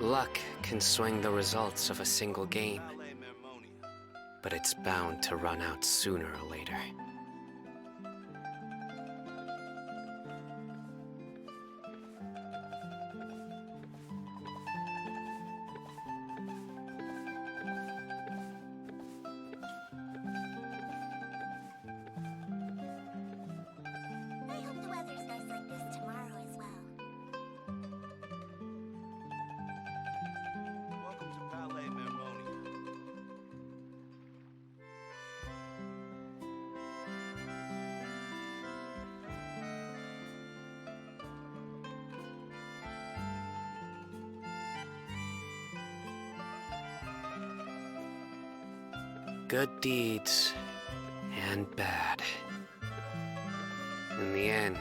Luck can swing the results of a single game, but it's bound to run out sooner or later. I hope the weather's nice like this tomorrow as well. Welcome to Palais Mermoni. Good deeds and bad. In the end,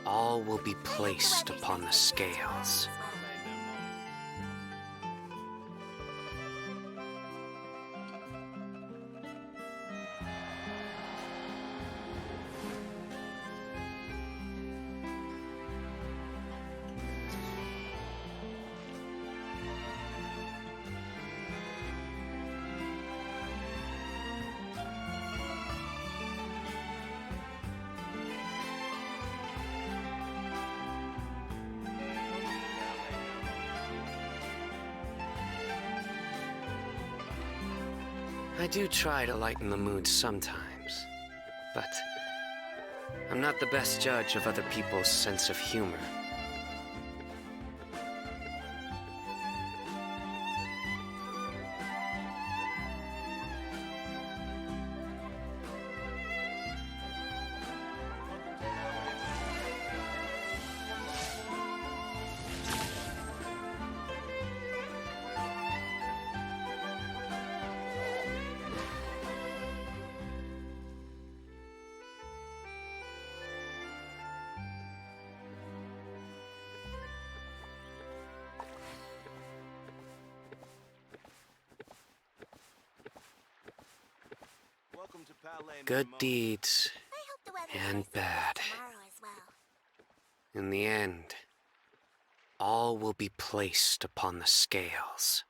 all will be placed upon the scales. I do try to lighten the mood sometimes, but I'm not the best judge of other people's sense of humor. Welcome to Palais Good Mermoni. deeds I hope the weather's and nice like bad. this tomorrow as well. In the end, all will be placed upon the scales.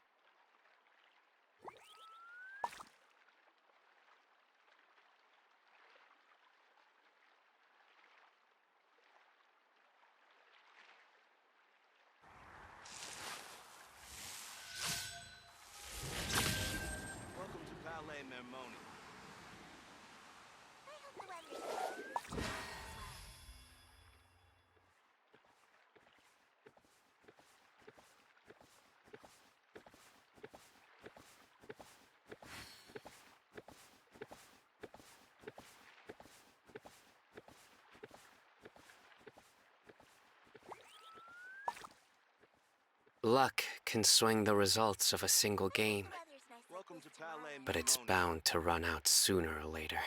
Welcome to Palais Mermoni. I hope the weather's nice like this tomorrow as well. Luck can swing the results of a single game, The weather's nice like Welcome this to Palais but it's Mermoni. bound to run out sooner or later.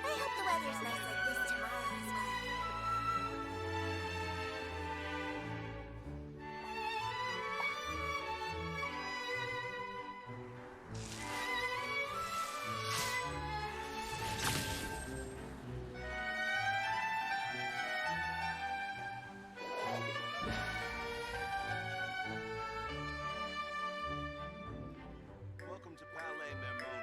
I hope the weather's nice like this tomorrow as well. Welcome to Palais Mermoni.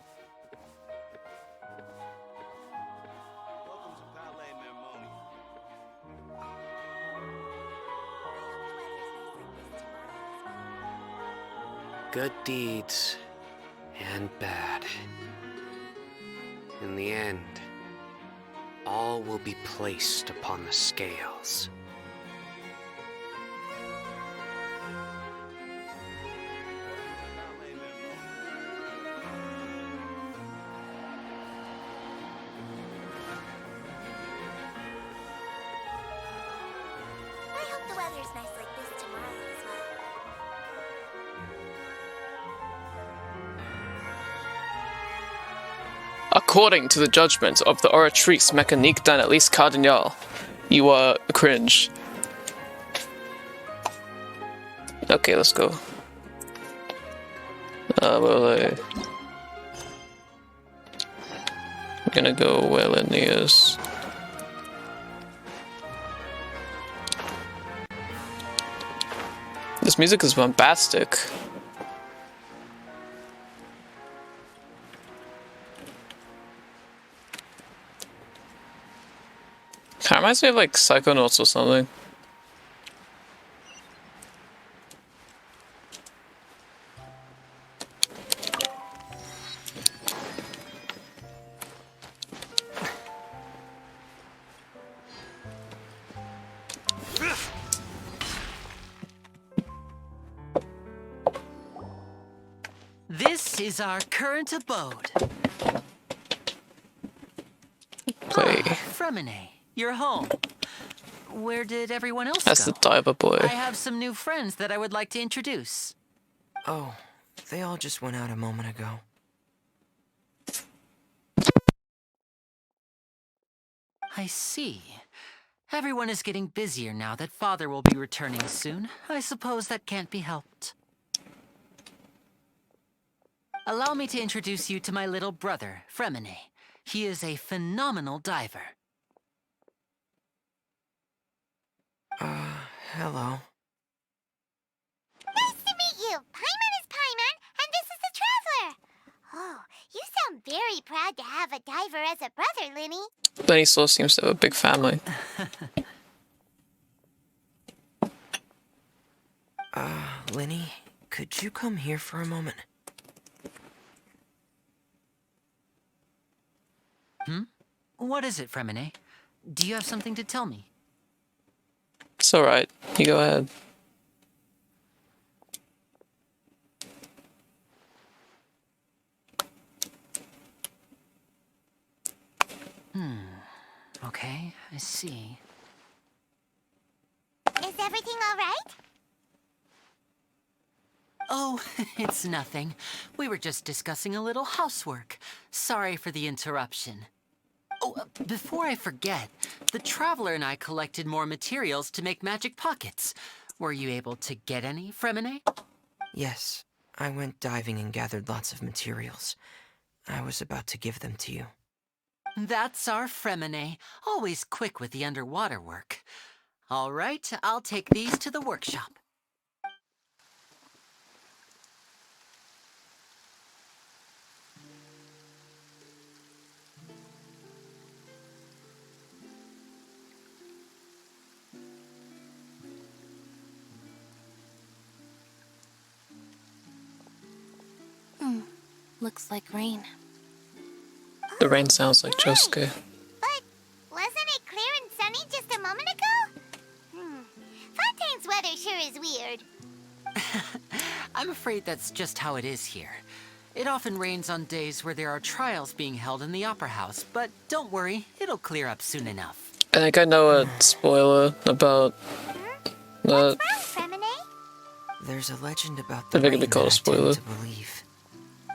Welcome to Palais Mermoni. I hope the weather's nice like this tomorrow as well. Good deeds and bad. In the end, all will be placed upon the scales. Palais Mermoni. nice like this tomorrow as well. According to the judgment of the oratrice mécanique d'analyse cardinal, you are cringe. Okay, let's go. I'm gonna go where Lenny is. This music is bombastic. Kind of reminds me of like Psychonauts or something. This is our current abode. Play. Fremine, you're home. Where did everyone else That's go? the diver boy. I have some new friends that I would like to introduce. Oh, they all just went out a moment ago. I see. Everyone is getting busier now that Father will be returning soon. I suppose that can't be helped. Allow me to introduce you to my little brother, Fremine. He is a phenomenal diver. Hello. Nice to meet you. Paimon is Paimon, and this is the Traveler. Oh, you sound very proud to have a diver as a brother, Linny. Lenny still seems to have a big family. Linny, could you come here for a moment? What is it, Fremine? Do you have something to tell me? It's alright. You go ahead. Okay, I see. Is everything all right? Oh, it's nothing. We were just discussing a little housework. Sorry for the interruption. Oh, before I forget, the Traveler and I collected more materials to make magic pockets. Were you able to get any, Fremine? Yes, I went diving and gathered lots of materials. I was about to give them to you. That's our Fremine, always quick with the underwater work. All right, I'll take these to the workshop. Looks like rain. The rain sounds like Right. Josuke. But wasn't it clear and sunny just a moment ago? Fontaine's weather sure is weird. I'm afraid that's just how it is here. It often rains on days where there are trials being held in the Opera House, but don't worry, it'll clear up soon enough. I think I know a spoiler about that. What's wrong, Fremine? There's a legend about the I think rain it'd be called a that I tend spoiler. to believe.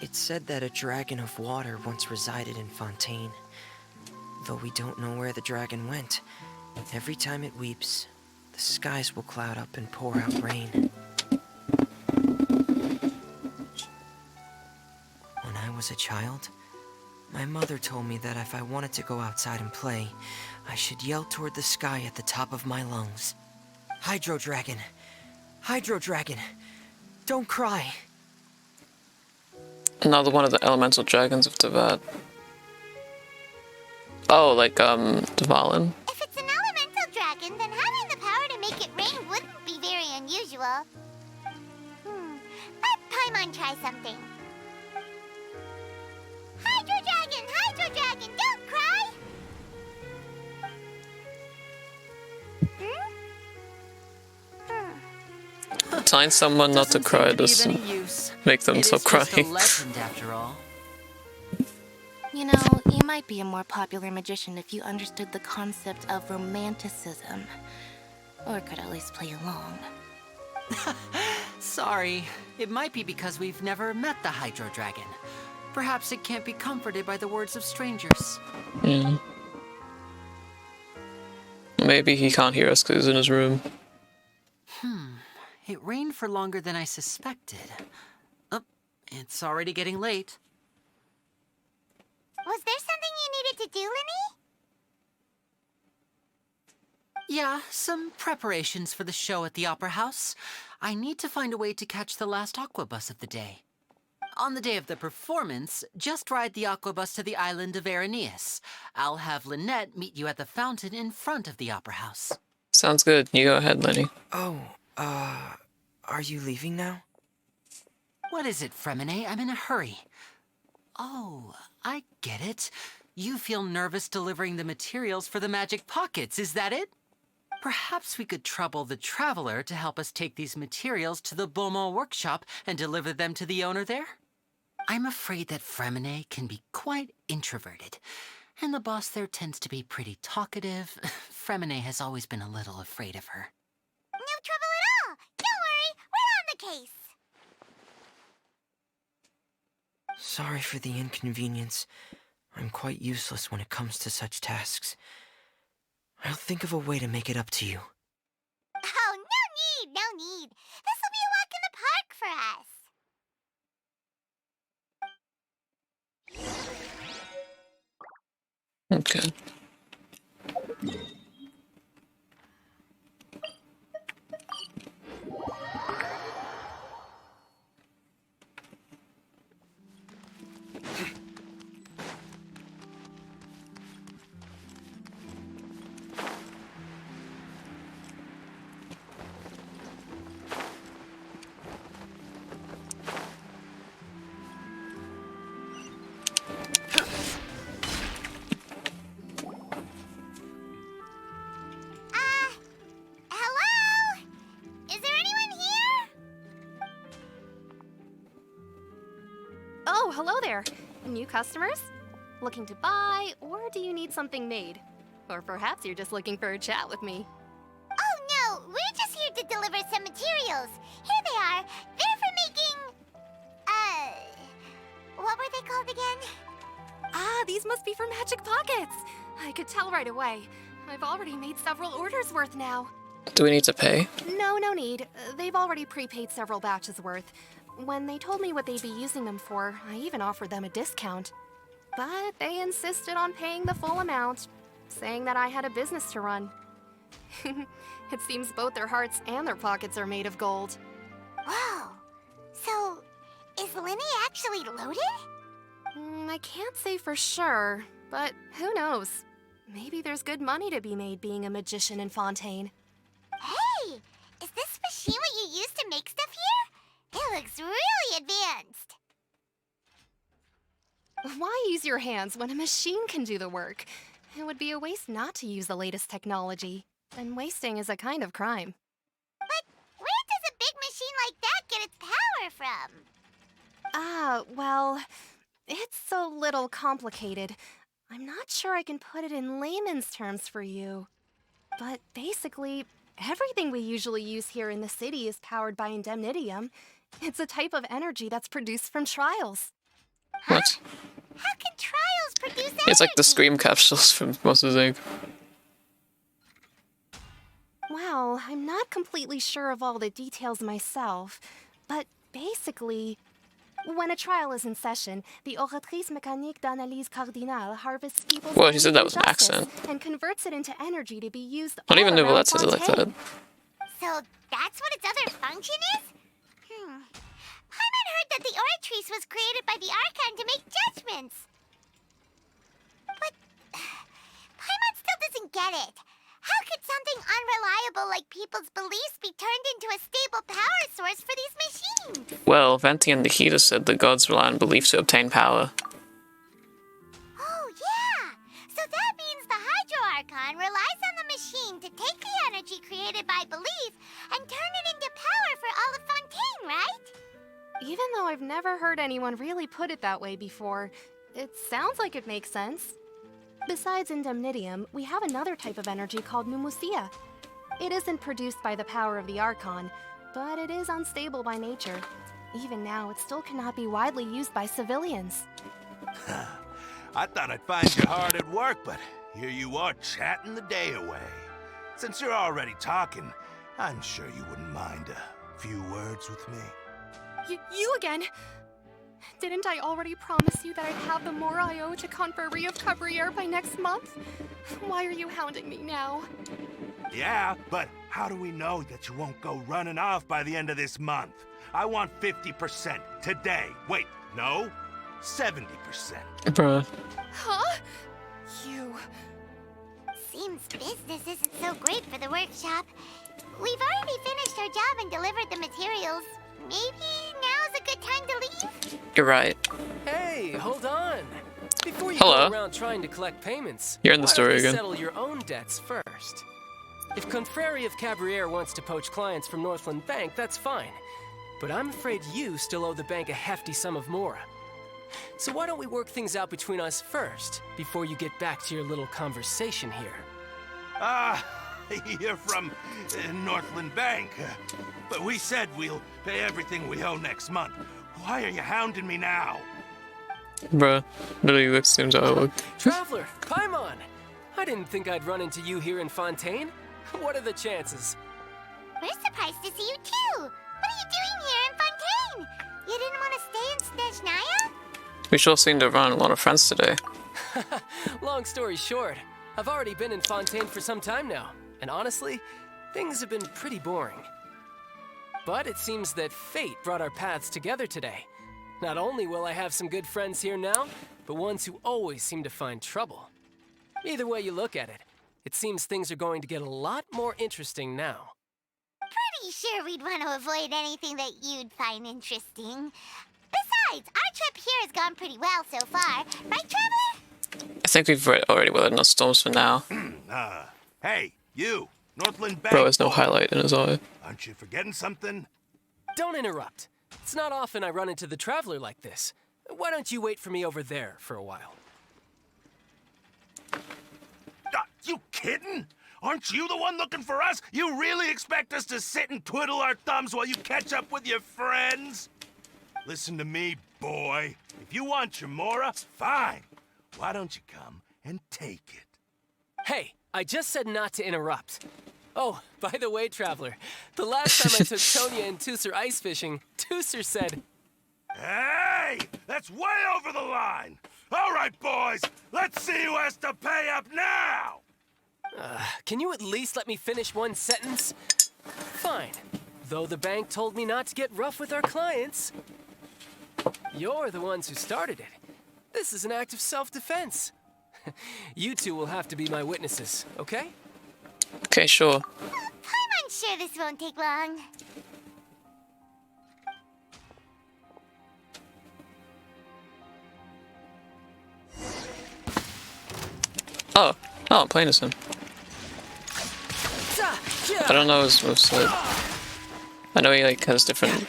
It's said that a dragon of water once resided in Fontaine. Though we don't know where the dragon went, every time it weeps, the skies will cloud up and pour out rain. When I was a child, my mother told me that if I wanted to go outside and play, I should yell toward the sky at the top of my lungs. Hydro Dragon! Hydro Dragon! Don't cry! Another one of the elemental dragons of Devat. Oh, like, Dvalin. If it's an elemental dragon, then having the power to make it rain wouldn't be very unusual. Let Paimon try something. Hydro Dragon, don't cry! Telling someone not to Doesn't cry seem to be of doesn't any use. make them It stop is just a crying. legend, after all. You know, you might be a more popular magician if you understood the concept of romanticism. Or could at least play along. Sorry, it might be because we've never met the Hydro Dragon. Perhaps it can't be comforted by the words of strangers. Yeah. Maybe he can't hear us because he's in his room. It rained for longer than I suspected. Oh, it's already getting late. Was there something you needed to do, Linny? Yeah, some preparations for the show at the Opera House. I need to find a way to catch the last aqua bus of the day. On the day of the performance, just ride the aqua bus to the island of Aeneas. I'll have Lynette meet you at the fountain in front of the Opera House. Sounds good. You go ahead, Lenny. Oh, are you leaving now? What is it, Fremine? I'm in a hurry. Oh, I get it. You feel nervous delivering the materials for the magic pockets, is that it? Perhaps we could trouble the Traveler to help us take these materials to the Beaumont workshop and deliver them to the owner there? I'm afraid that Fremine can be quite introverted, and the boss there tends to be pretty talkative. Fremine has always been a little afraid of her. No trouble at all. Don't worry, we're on the case. Sorry for the inconvenience. I'm quite useless when it comes to such tasks. I'll think of a way to make it up to you. Oh, no need. This will be a walk in the park for us. Okay. Hello? Is there anyone here? Oh, hello there. New customers? Looking to buy, or do you need something made? Or perhaps you're just looking for a chat with me. Oh, no, we're just here to deliver some materials. Here they are. They're for making... what were they called again? Ah, these must be for magic pockets. I could tell right away. I've already made several orders worth now. Do we need to pay? No need. They've already prepaid several batches worth. When they told me what they'd be using them for, I even offered them a discount. But they insisted on paying the full amount, saying that I had a business to run. It seems both their hearts and their pockets are made of gold. Whoa. So, is Linny actually loaded? I can't say for sure, but who knows? Maybe there's good money to be made being a magician in Fontaine. Hey, is this machine what you use to make stuff here? It looks really advanced. Why use your hands when a machine can do the work? It would be a waste not to use the latest technology. And wasting is a kind of crime. But where does a big machine like that get its power from? Well, it's a little complicated. I'm not sure I can put it in layman's terms for you. But basically, everything we usually use here in the city is powered by indemnitium. It's a type of energy that's produced from trials. What? How can trials produce energy? It's like the scream capsules from Monsters Inc. Well, I'm not completely sure of all the details myself, but basically, when a trial is in session, the oratrice mécanique d'analyse cardinale harvests people's Whoa, she said that energy with an justice accent. and converts it into energy to be used I don't even know all what around that says it like that. Fontaine. So that's what its other function is? Paimon heard that the oratrice was created by the Archon to make judgments. But Paimon still doesn't get it. How could something unreliable like people's beliefs be turned into a stable power source for these machines? Well, Venti and Nikita said the gods rely on belief to obtain power. Oh, yeah! So that means the Hydro Archon relies on the machine to take the energy created by belief and turn it into power for all of Fontaine, right? Even though I've never heard anyone really put it that way before, it sounds like it makes sense. Besides indemnitium, we have another type of energy called pneumosia. It isn't produced by the power of the Archon, but it is unstable by nature. Even now, it still cannot be widely used by civilians. I thought I'd find you hard at work, but here you are chatting the day away. Since you're already talking, I'm sure you wouldn't mind a few words with me. You again? Didn't I already promise you that I'd have the more I owe to Confrérie of Cabriere by next month? Why are you hounding me now? Yeah, but how do we know that you won't go running off by the end of this month? I want 50% today. Wait, no, 70%. Bruh. Huh? You... Seems business isn't so great for the workshop. We've already finished our job and delivered the materials. Maybe now's a good time to leave? You're right. Hey, hold on. Before you Hello. go around trying to collect payments, You're in the why story don't you again. settle your own debts first? If Confrérie of Cabriere wants to poach clients from Northland Bank, that's fine. But I'm afraid you still owe the bank a hefty sum of mora. So why don't we work things out between us first, before you get back to your little conversation here? You're from Northland Bank. But we said we'll pay everything we owe next month. Why are you hounding me now? Bruh. Literally, that seems how it worked. Traveler, Paimon! I didn't think I'd run into you here in Fontaine. What are the chances? We're surprised to see you too. What are you doing here in Fontaine? You didn't want to stay in Snezhnaya? We sure seem to have run a lot of friends today. Long story short, I've already been in Fontaine for some time now, and honestly, things have been pretty boring. But it seems that fate brought our paths together today. Not only will I have some good friends here now, but ones who always seem to find trouble. Either way you look at it, it seems things are going to get a lot more interesting now. Pretty sure we'd want to avoid anything that you'd find interesting. Besides, our trip here has gone pretty well so far. Right, Traveler? I think we've already weathered enough storms for now. Hey, you, Northland Bank. Bro has no boy. highlight in his eye. Aren't you forgetting something? Don't interrupt. It's not often I run into the Traveler like this. Why don't you wait for me over there for a while? You kidding? Aren't you the one looking for us? You really expect us to sit and twiddle our thumbs while you catch up with your friends? Listen to me, boy. If you want your mora, fine. Why don't you come and take it? Hey, I just said not to interrupt. Oh, by the way, Traveler, the last time I took Tonya and Tusser ice fishing, Tusser said, Hey! That's way over the line! All right, boys, let's see who has to pay up now! can you at least let me finish one sentence? Fine. Though the bank told me not to get rough with our clients. You're the ones who started it. This is an act of self-defense. You two will have to be my witnesses, okay? Okay, sure. I'm sure this won't take long. Oh, I'm playing as him. I don't know his moveset. I know he like has different.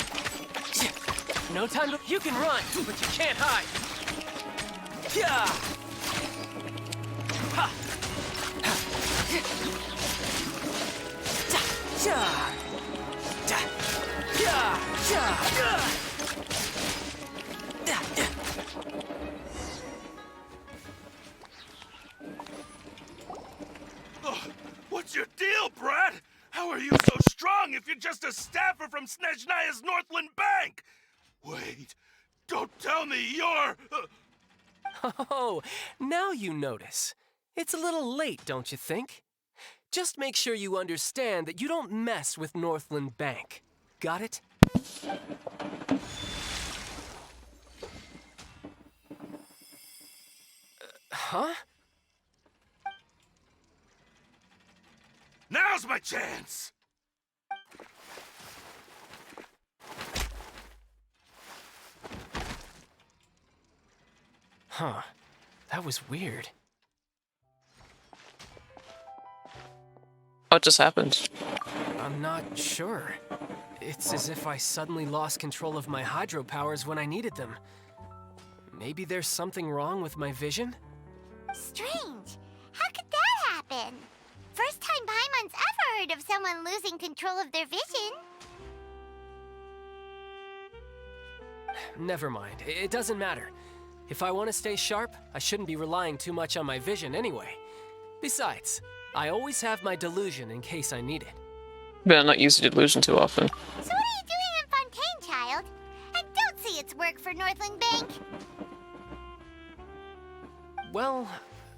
No time to... You can run, but you can't hide. Yeah. Ha. Da. Ja. Da. Ja. Ja. Ja. Da. Da. What's your deal, Brad? How are you so strong if you're just a staffer from Snezhnaya's Northland Bank? Wait, don't tell me you're... Oh, now you notice. It's a little late, don't you think? Just make sure you understand that you don't mess with Northland Bank. Got it? Huh? Now's my chance! Huh. That was weird. What just happened? I'm not sure. It's as if I suddenly lost control of my hydro powers when I needed them. Maybe there's something wrong with my vision? Strange. How could that happen? First time Paimon's ever heard of someone losing control of their vision. Never mind. It doesn't matter. If I want to stay sharp, I shouldn't be relying too much on my vision anyway. Besides, I always have my delusion in case I need it. Better not use the delusion too often. So what are you doing in Fontaine, child? I don't see its work for Northland Bank. Well,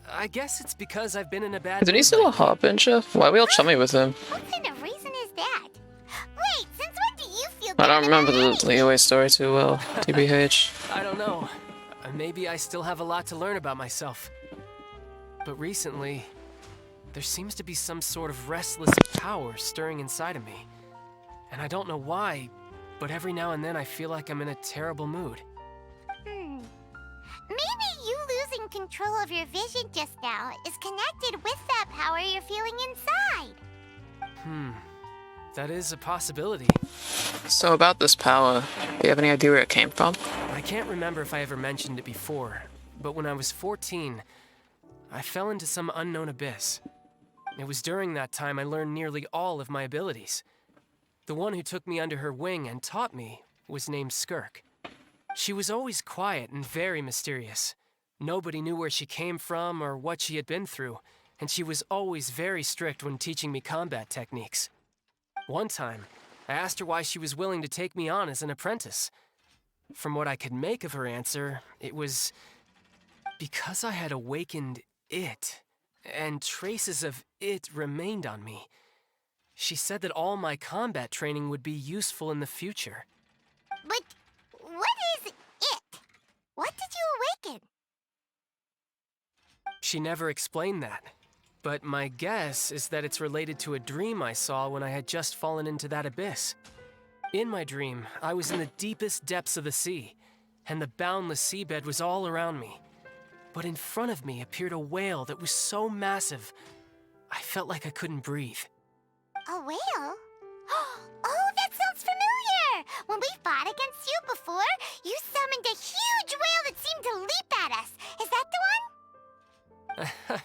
I guess it's because I've been in a bad Isn't he mood still a lately. harbinger? Why are we all chummy with him? What kind of reason is that? Wait, since when do you feel I down don't remember about the anything? Leeway story too well, TBH. I don't know. Maybe I still have a lot to learn about myself. But recently, there seems to be some sort of restless power stirring inside of me. And I don't know why, but every now and then I feel like I'm in a terrible mood. Maybe you losing control of your vision just now is connected with that power you're feeling inside. That is a possibility. So about this power, do you have any idea where it came from? I can't remember if I ever mentioned it before, but when I was 14, I fell into some unknown abyss. It was during that time I learned nearly all of my abilities. The one who took me under her wing and taught me was named Skirk. She was always quiet and very mysterious. Nobody knew where she came from or what she had been through, and she was always very strict when teaching me combat techniques. One time, I asked her why she was willing to take me on as an apprentice. From what I could make of her answer, it was because I had awakened it, and traces of it remained on me. She said that all my combat training would be useful in the future. But what is it? What did you awaken? She never explained that, but my guess is that it's related to a dream I saw when I had just fallen into that abyss. In my dream, I was in the deepest depths of the sea, and the boundless seabed was all around me. But in front of me appeared a whale that was so massive, I felt like I couldn't breathe. A whale? Oh, that sounds familiar! When we fought against you before, you summoned a huge whale that seemed to leap at us. Is that the one?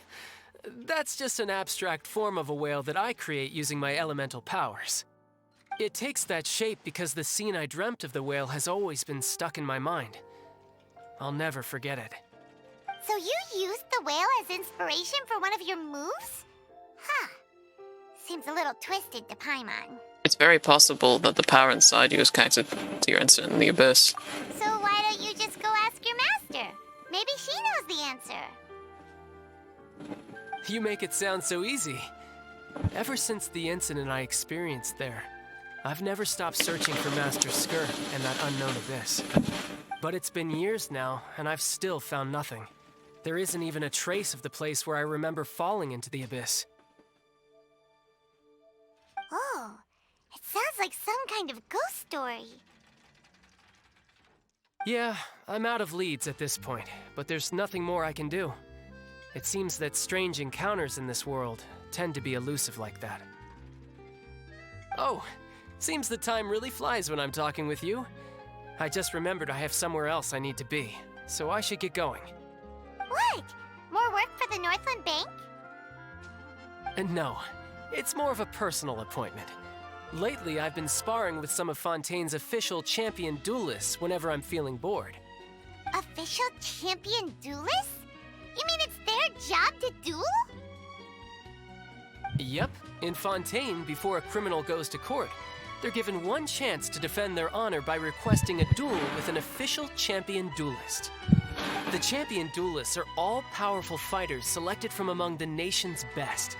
That's just an abstract form of a whale that I create using my elemental powers. It takes that shape because the scene I dreamt of the whale has always been stuck in my mind. I'll never forget it. So you used the whale as inspiration for one of your moves? Huh. Seems a little twisted to Paimon. It's very possible that the power inside you is connected to your incident in the abyss. So why don't you just go ask your master? Maybe she knows the answer. You make it sound so easy. Ever since the incident I experienced there, I've never stopped searching for Master Skirk and that unknown abyss. But it's been years now, and I've still found nothing. There isn't even a trace of the place where I remember falling into the abyss. Oh, it sounds like some kind of ghost story. Yeah, I'm out of leads at this point, but there's nothing more I can do. It seems that strange encounters in this world tend to be elusive like that. Oh, seems the time really flies when I'm talking with you. I just remembered I have somewhere else I need to be, so I should get going. What? More work for the Northland Bank? No, it's more of a personal appointment. Lately, I've been sparring with some of Fontaine's official champion duelists whenever I'm feeling bored. Official champion duelists? You mean it's their job to duel? Yep, in Fontaine, before a criminal goes to court, they're given one chance to defend their honor by requesting a duel with an official champion duelist. The champion duelists are all-powerful fighters selected from among the nation's best.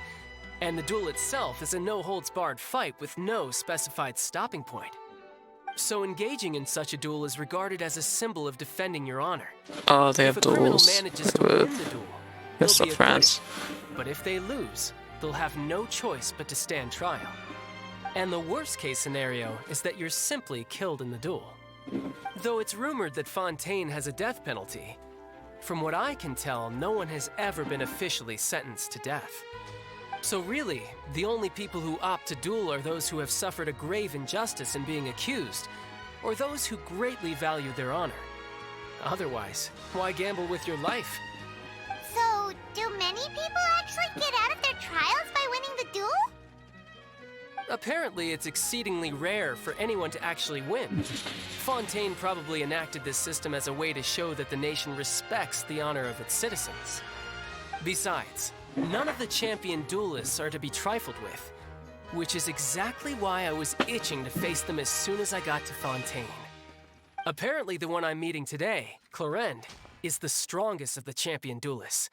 And the duel itself is a no-holds-barred fight with no specified stopping point. So engaging in such a duel is regarded as a symbol of defending your honor. Oh, they have If a criminal duels manages to win the duel, with they'll be France. acquitted. But if they lose, they'll have no choice but to stand trial. And the worst-case scenario is that you're simply killed in the duel. Though it's rumored that Fontaine has a death penalty, from what I can tell, no one has ever been officially sentenced to death. So really, the only people who opt to duel are those who have suffered a grave injustice in being accused, or those who greatly value their honor. Otherwise, why gamble with your life? So, do many people actually get out of their trials by winning duel? Apparently, it's exceedingly rare for anyone to actually win. Fontaine probably enacted this system as a way to show that the nation respects the honor of its citizens. Besides, none of the champion duelists are to be trifled with, which is exactly why I was itching to face them as soon as I got to Fontaine. Apparently, the one I'm meeting today, Clorinde, is the strongest of the champion duelists.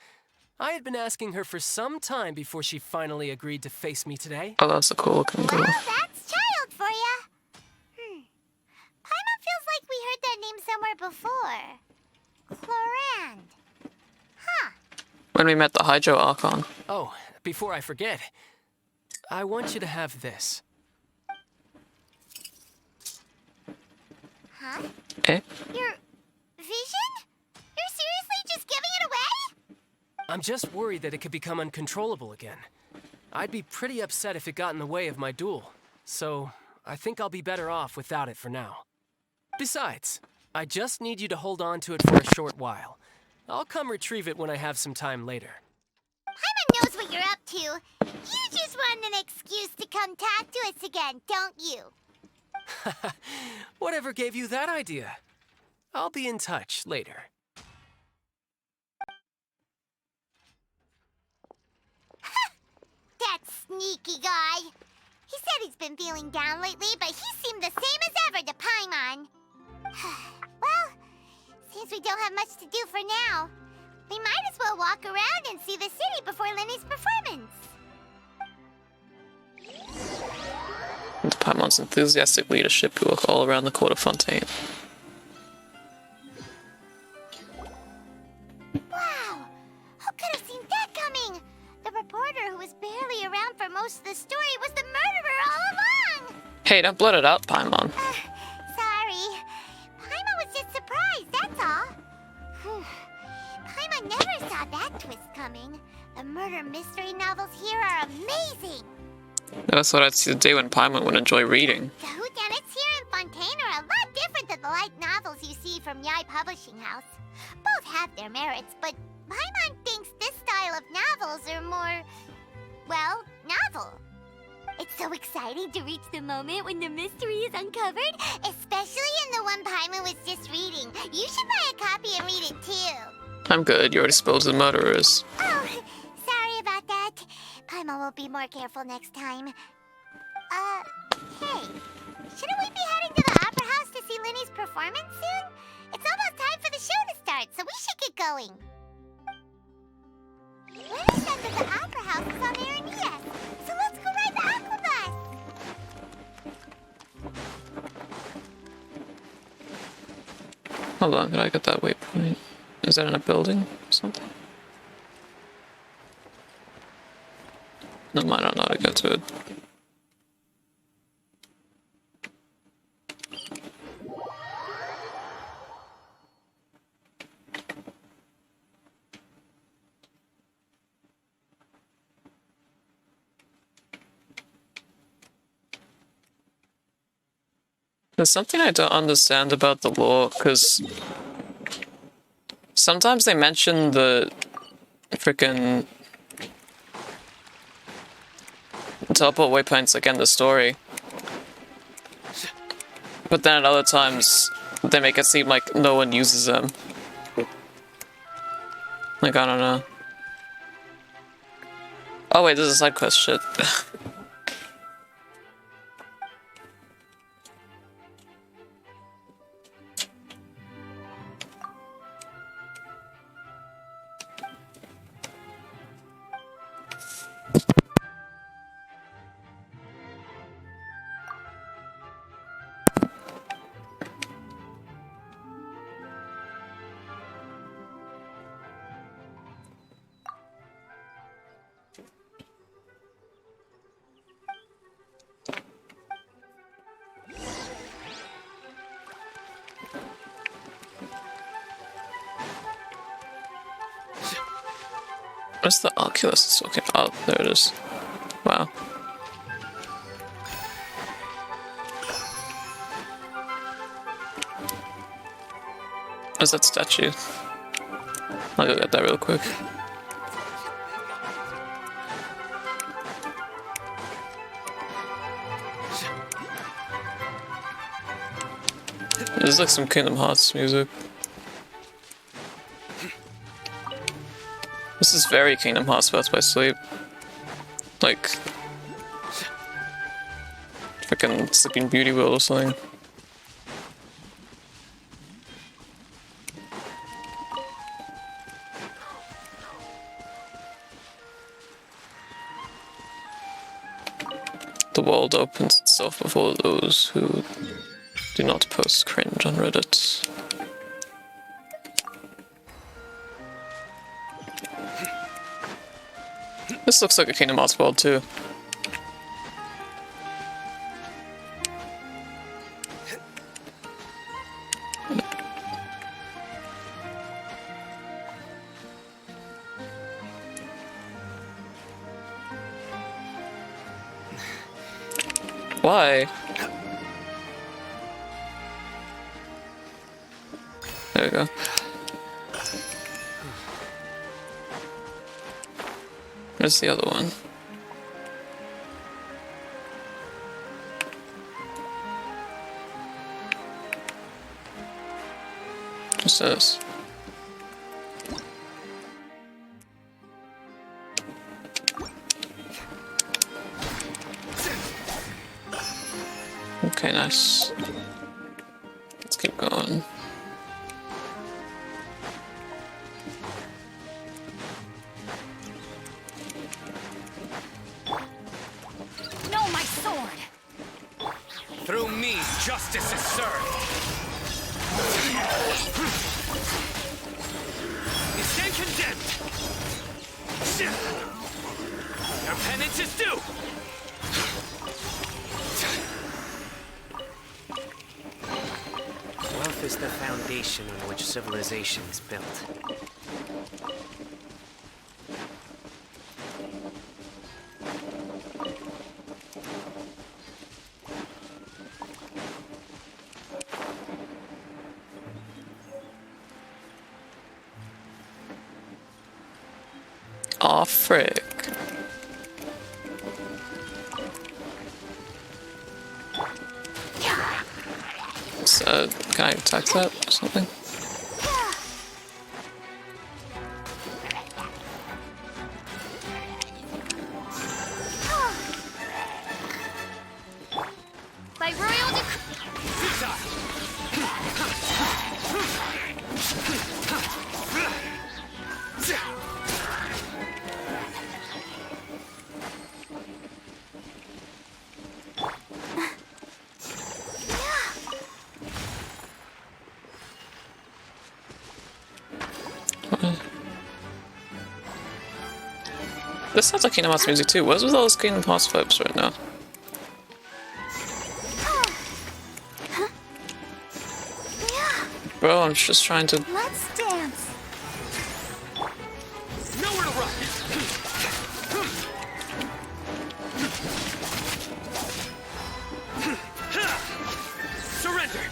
I had been asking her for some time before she finally agreed to face me today. Oh, that's a cool looking Well, duel. that's Child for ya. Paimon feels like we heard that name somewhere before. Clorinde. Huh. When we met the Hydro Archon. Oh, before I forget, I want you to have this. Huh? Eh? Your vision? You're seriously just giving it away? I'm just worried that it could become uncontrollable again. I'd be pretty upset if it got in the way of my duel, so I think I'll be better off without it for now. Besides, I just need you to hold on to it for a short while. I'll come retrieve it when I have some time later. Paimon knows what you're up to. You just want an excuse to come talk to us again, don't you? Whatever gave you that idea? I'll be in touch later. That sneaky guy. He said he's been feeling down lately, but he seemed the same as ever to Paimon. Well, seems we don't have much to do for now. We might as well walk around and see the city before Lenny's performance. With Paimon's enthusiastic leadership, we walk all around the court of Fontaine. Wow! Who could have seen that coming? The reporter who was barely around for most of the story was the murderer all along! Hey, don't blurt it out, Paimon. Sorry. Paimon was just surprised, that's all. Whew. Paimon never saw that twist coming. The murder mystery novels here are amazing. Never thought I'd see the day when Paimon would enjoy reading. The whodunits here in Fontaine are a lot different than the light novels you see from Yai Publishing House. Both have their merits, but Paimon thinks this style of novels are more, well, novel. It's so exciting to reach the moment when the mystery is uncovered, especially in the one Paimon was just reading. You should buy a copy and read it too. I'm good, you already spoiled who the murderer is. Oh, sorry about that. Paimon will be more careful next time. Hey, shouldn't we be heading to the Opera House to see Linny's performance soon? It's almost time for the show to start, so we should get going. Linny said that the Opera House is on Aranias, so let's go ride the Aquabus. Hold on, did I get that waypoint? Is that in a building or something? No, I don't know how to get to it. There's something I don't understand about the lore, because sometimes they mention the frickin' teleport waypoints like in the story, but then at other times they make it seem like no one uses them. Like, I don't know. Oh wait, this is side quest shit. What's the Oculus talking about? Oh, there it is. Wow. What's that statue? I'll go get that real quick. This is like some Kingdom Hearts music. This is very Kingdom Hearts Birth by Sleep. Like freaking Sleeping Beauty World or something. The world opens itself before those who do not post cringe on Reddit. This looks like a Kingdom Hearts world too. Why? There we go. Where's the other one? What's this? Okay, nice. Let's keep going. No, my sword! Through me, justice is served. You stand condemned. Your penance is due. Wealth is the foundation on which civilization is built. Aw, frick. So, can I attack that or something? By royal decree. This sounds like Kingdom Hearts music too. What's with all those Kingdom Hearts vibes right now? Bro, I'm just trying to... Let's dance. Nowhere to run. Surrender.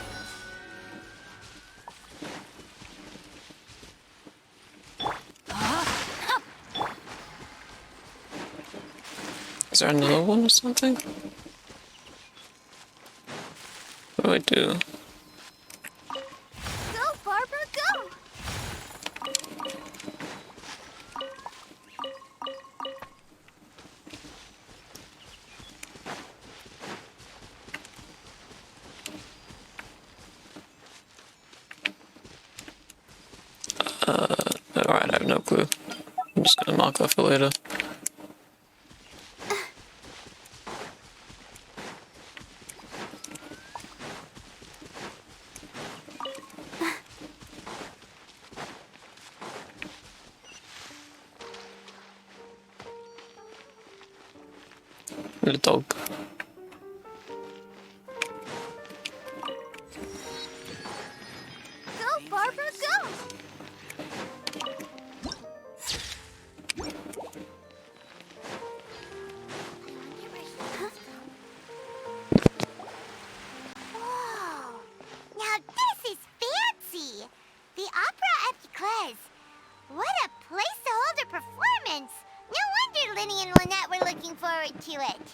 Is there another one or something? What do I do? Go, Barbara, go! Alright, I have no clue. I'm just gonna mark that for later. Little dog. Go, Barbara, go! Whoa! Now this is fancy! The Opera Epiclese. What a place to hold a performance! No wonder Linny and Lynette were looking forward to it.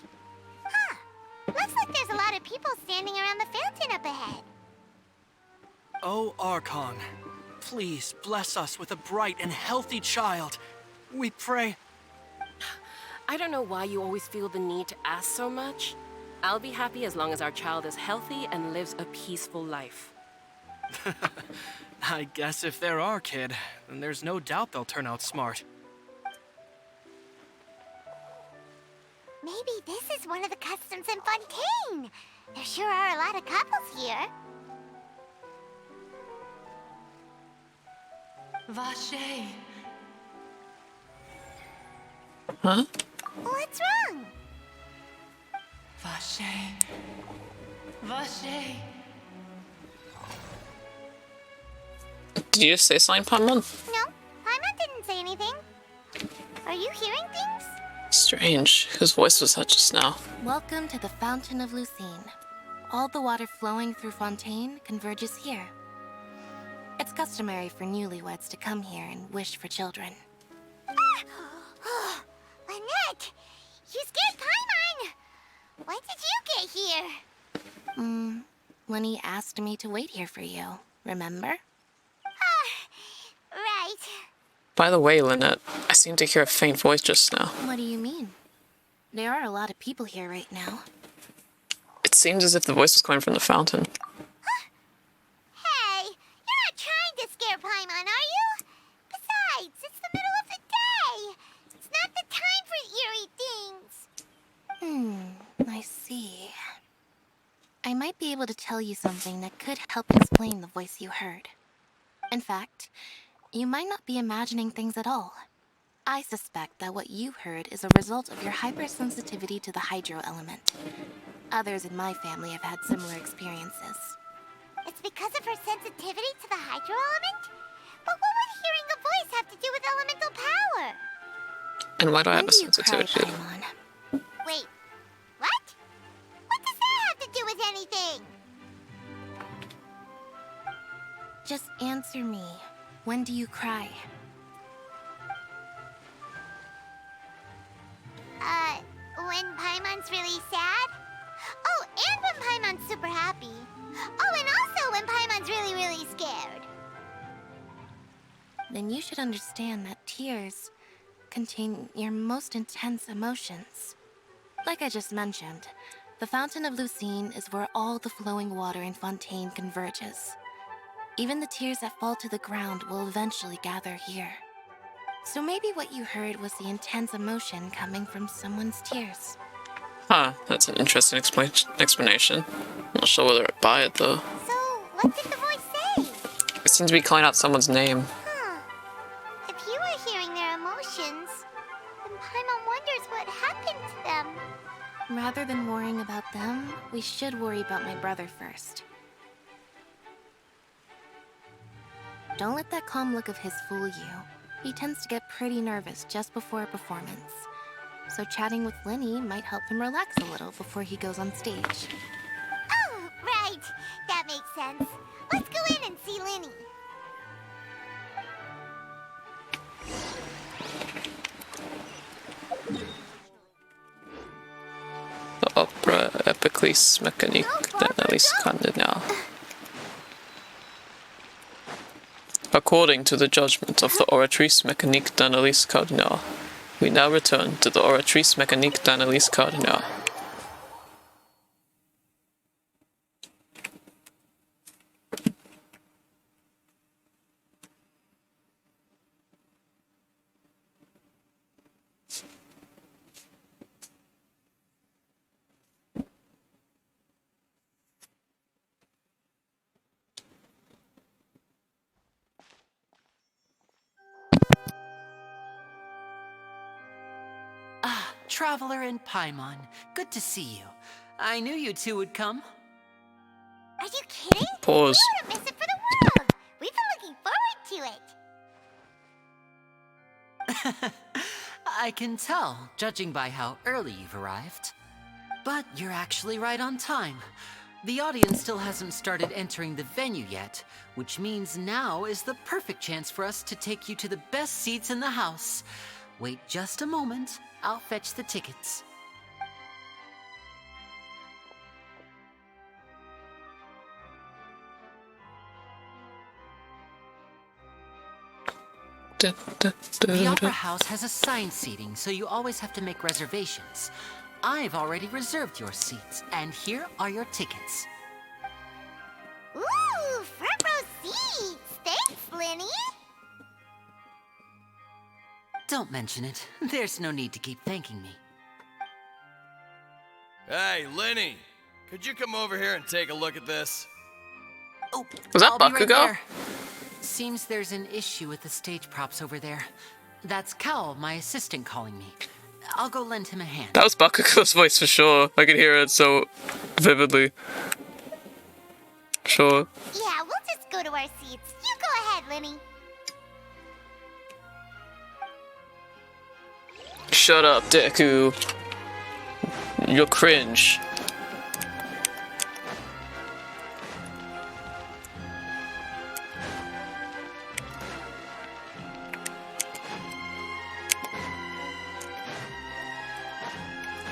O Archon, please bless us with a bright and healthy child. We pray. I don't know why you always feel the need to ask so much. I'll be happy as long as our child is healthy and lives a peaceful life. I guess if they're our kid, then there's no doubt they'll turn out smart. Maybe this is one of the customs in Fontaine. There sure are a lot of couples here. Vache. Huh? What's wrong? Vache. Vache. Did you just say something, Paimon? No, Paimon didn't say anything. Are you hearing things? Strange. Whose voice was that just now? Welcome to the Fountain of Lucine. All the water flowing through Fontaine converges here. It's customary for newlyweds to come here and wish for children. Ah! Lynette! You scared Paimon! When did you get here? Lenny asked me to wait here for you, remember? Right. By the way, Lynette, I seem to hear a faint voice just now. What do you mean? There are a lot of people here right now. It seems as if the voice was coming from the fountain. Hey, you're not trying to scare Paimon, are you? Besides, it's the middle of the day. It's not the time for eerie things. I see. I might be able to tell you something that could help explain the voice you heard. In fact, you might not be imagining things at all. I suspect that what you heard is a result of your hypersensitivity to the hydro element. Others in my family have had similar experiences. It's because of her sensitivity to the hydro element? But what would hearing a voice have to do with elemental power? And why do I have When a do you cry, sensitivity? Paimon? Wait, what? What does that have to do with anything? Just answer me. When do you cry? When Paimon's really sad? Oh, and when Paimon's super happy. Oh, and also when Paimon's really, really scared. Then you should understand that tears contain your most intense emotions. Like I just mentioned, the Fountain of Lucine is where all the flowing water in Fontaine converges. Even the tears that fall to the ground will eventually gather here. So maybe what you heard was the intense emotion coming from someone's tears. Huh, that's an interesting explanation. Not sure whether I buy it though. So, what did the voice say? It seems to be calling out someone's name. Huh. If you were hearing their emotions, then Paimon wonders what happened to them. Rather than worrying about them, we should worry about my brother first. Don't let that calm look of his fool you. He tends to get pretty nervous just before a performance. So chatting with Lenny might help him relax a little before he goes on stage. Oh, right. That makes sense. Let's go in and see Linny. The opera epiclis mécanique d'analyse cardinale. According to the judgment of the oratrice mécanique d'analyse cardinale, we now return to the oratrice mécanique d'analyse cardinale. Traveler and Paimon, good to see you. I knew you two would come. Are you kidding? Pause. We wouldn't miss it for the world. We've been looking forward to it. I can tell, judging by how early you've arrived. But you're actually right on time. The audience still hasn't started entering the venue yet, which means now is the perfect chance for us to take you to the best seats in the house. Wait just a moment. I'll fetch the tickets. The Opera House has assigned seating, so you always have to make reservations. I've already reserved your seats, and here are your tickets. Ooh, front row seats! Thanks, Lenny! Don't mention it. There's no need to keep thanking me. Hey, Lenny! Could you come over here and take a look at this? Oh, Was that I'll be right Bakugo? there. Seems there's an issue with the stage props over there. That's Cal, my assistant, calling me. I'll go lend him a hand. That was Bakugo's voice for sure. I could hear it so vividly. Sure. Yeah, we'll just go to our seats. You go ahead, Lenny. Shut up, Deku. You're cringe.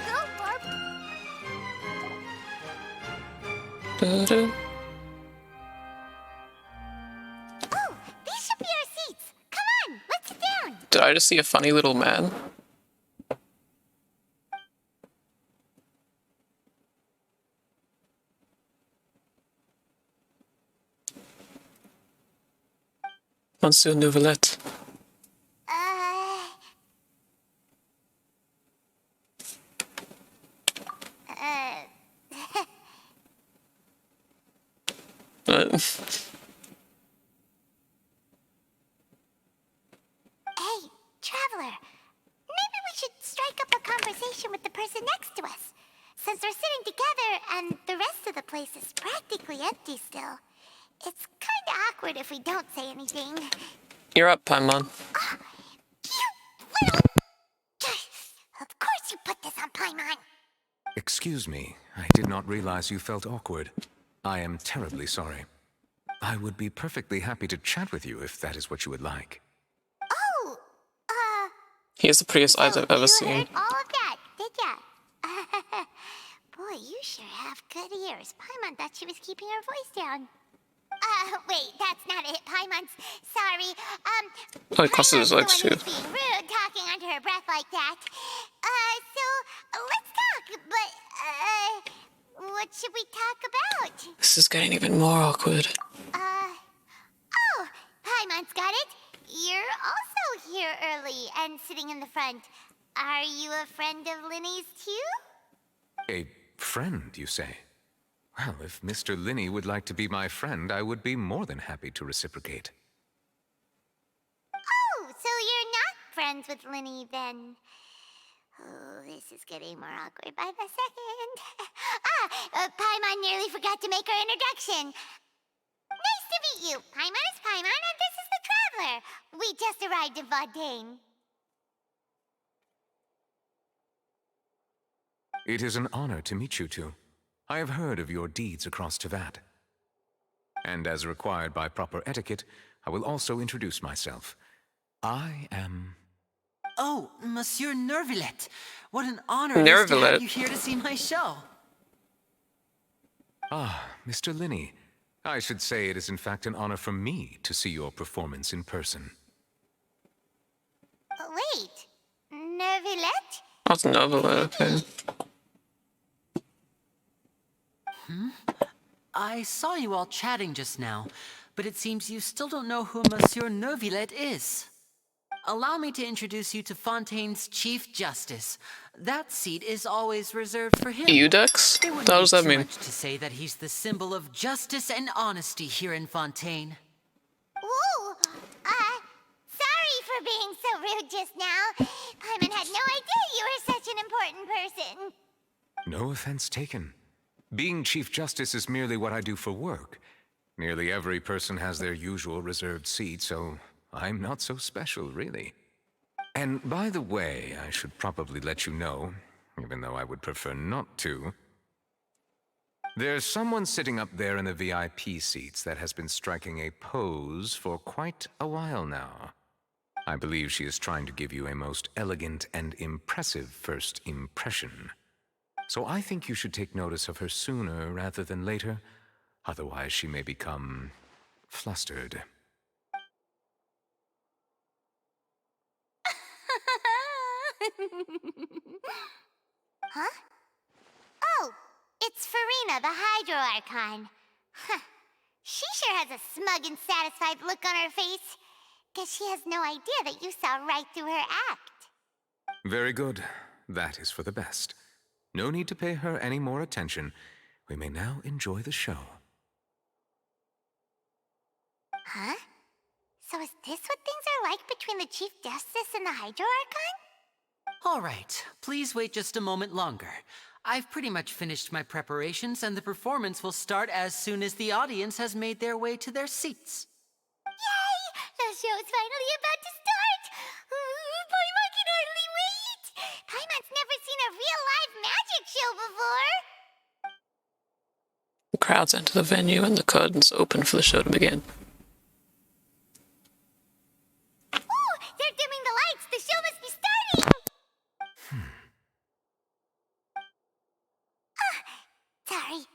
Go, Barb. Da-da. Oh, these should be our seats. Come on, let's sit down. Did I just see a funny little man? Monsieur Nouvelette. Hey, Traveler. Maybe we should strike up a conversation with the person next to us. Since we're sitting together and the rest of the place is practically empty still. It's kinda awkward if we don't say anything. You're up, Paimon. You little... Of course you put this on Paimon. Excuse me, I did not realize you felt awkward. I am terribly sorry. I would be perfectly happy to chat with you if that is what you would like. Oh, He has the prettiest eyes I've ever you seen. heard all of that, did ya? Boy, you sure have good ears. Paimon thought she was keeping her voice down. Wait, that's not it, Paimon's. Sorry. Oh, he crosses his legs too. Paimon's the one who's being rude, talking under her breath like that. Let's talk, but, what should we talk about? This is getting even more awkward. Oh, Paimon's got it. You're also here early and sitting in the front. Are you a friend of Linny's too? A friend, you say? Well, if Mr. Linney would like to be my friend, I would be more than happy to reciprocate. Oh, so you're not friends with Linny then? Oh, this is getting more awkward by the second. Paimon nearly forgot to make her introduction. Nice to meet you. Paimon is Paimon, and this is the Traveler. We just arrived in Fontaine. It is an honor to meet you two. I have heard of your deeds across Tevat. And as required by proper etiquette, I will also introduce myself. I am... Oh, Monsieur Nervillet. What an honor it is to have you here to see my show. Ah, Mr. Linney. I should say it is in fact an honor for me to see your performance in person. Wait, Nervillet? That's Nervillet, okay. I saw you all chatting just now, but it seems you still don't know who Monsieur Nervillet is. Allow me to introduce you to Fontaine's Chief Justice. That seat is always reserved for him. Eudex? What does that mean? Much to say that he's the symbol of justice and honesty here in Fontaine. Ooh, sorry for being so rude just now. Paimon had no idea you were such an important person. No offense taken. Being Chief Justice is merely what I do for work. Nearly every person has their usual reserved seat, so I'm not so special, really. And by the way, I should probably let you know, even though I would prefer not to. There's someone sitting up there in the VIP seats that has been striking a pose for quite a while now. I believe she is trying to give you a most elegant and impressive first impression. So I think you should take notice of her sooner rather than later. Otherwise, she may become flustered. Huh? Oh, it's Farina, the Hydro Archon. Huh. She sure has a smug and satisfied look on her face. Guess she has no idea that you saw right through her act. Very good. That is for the best. No need to pay her any more attention. We may now enjoy the show. Huh? So is this what things are like between the Chief Justice and the Hydro Archon? All right, please wait just a moment longer. I've pretty much finished my preparations, and the performance will start as soon as the audience has made their way to their seats. Yay! The show's finally about to start! Paimon can hardly wait! Paimon's never seen a real live magic show before! The crowds enter the venue and the curtains open for the show to begin. Ooh! They're dimming the lights! The show must be starting! Sorry.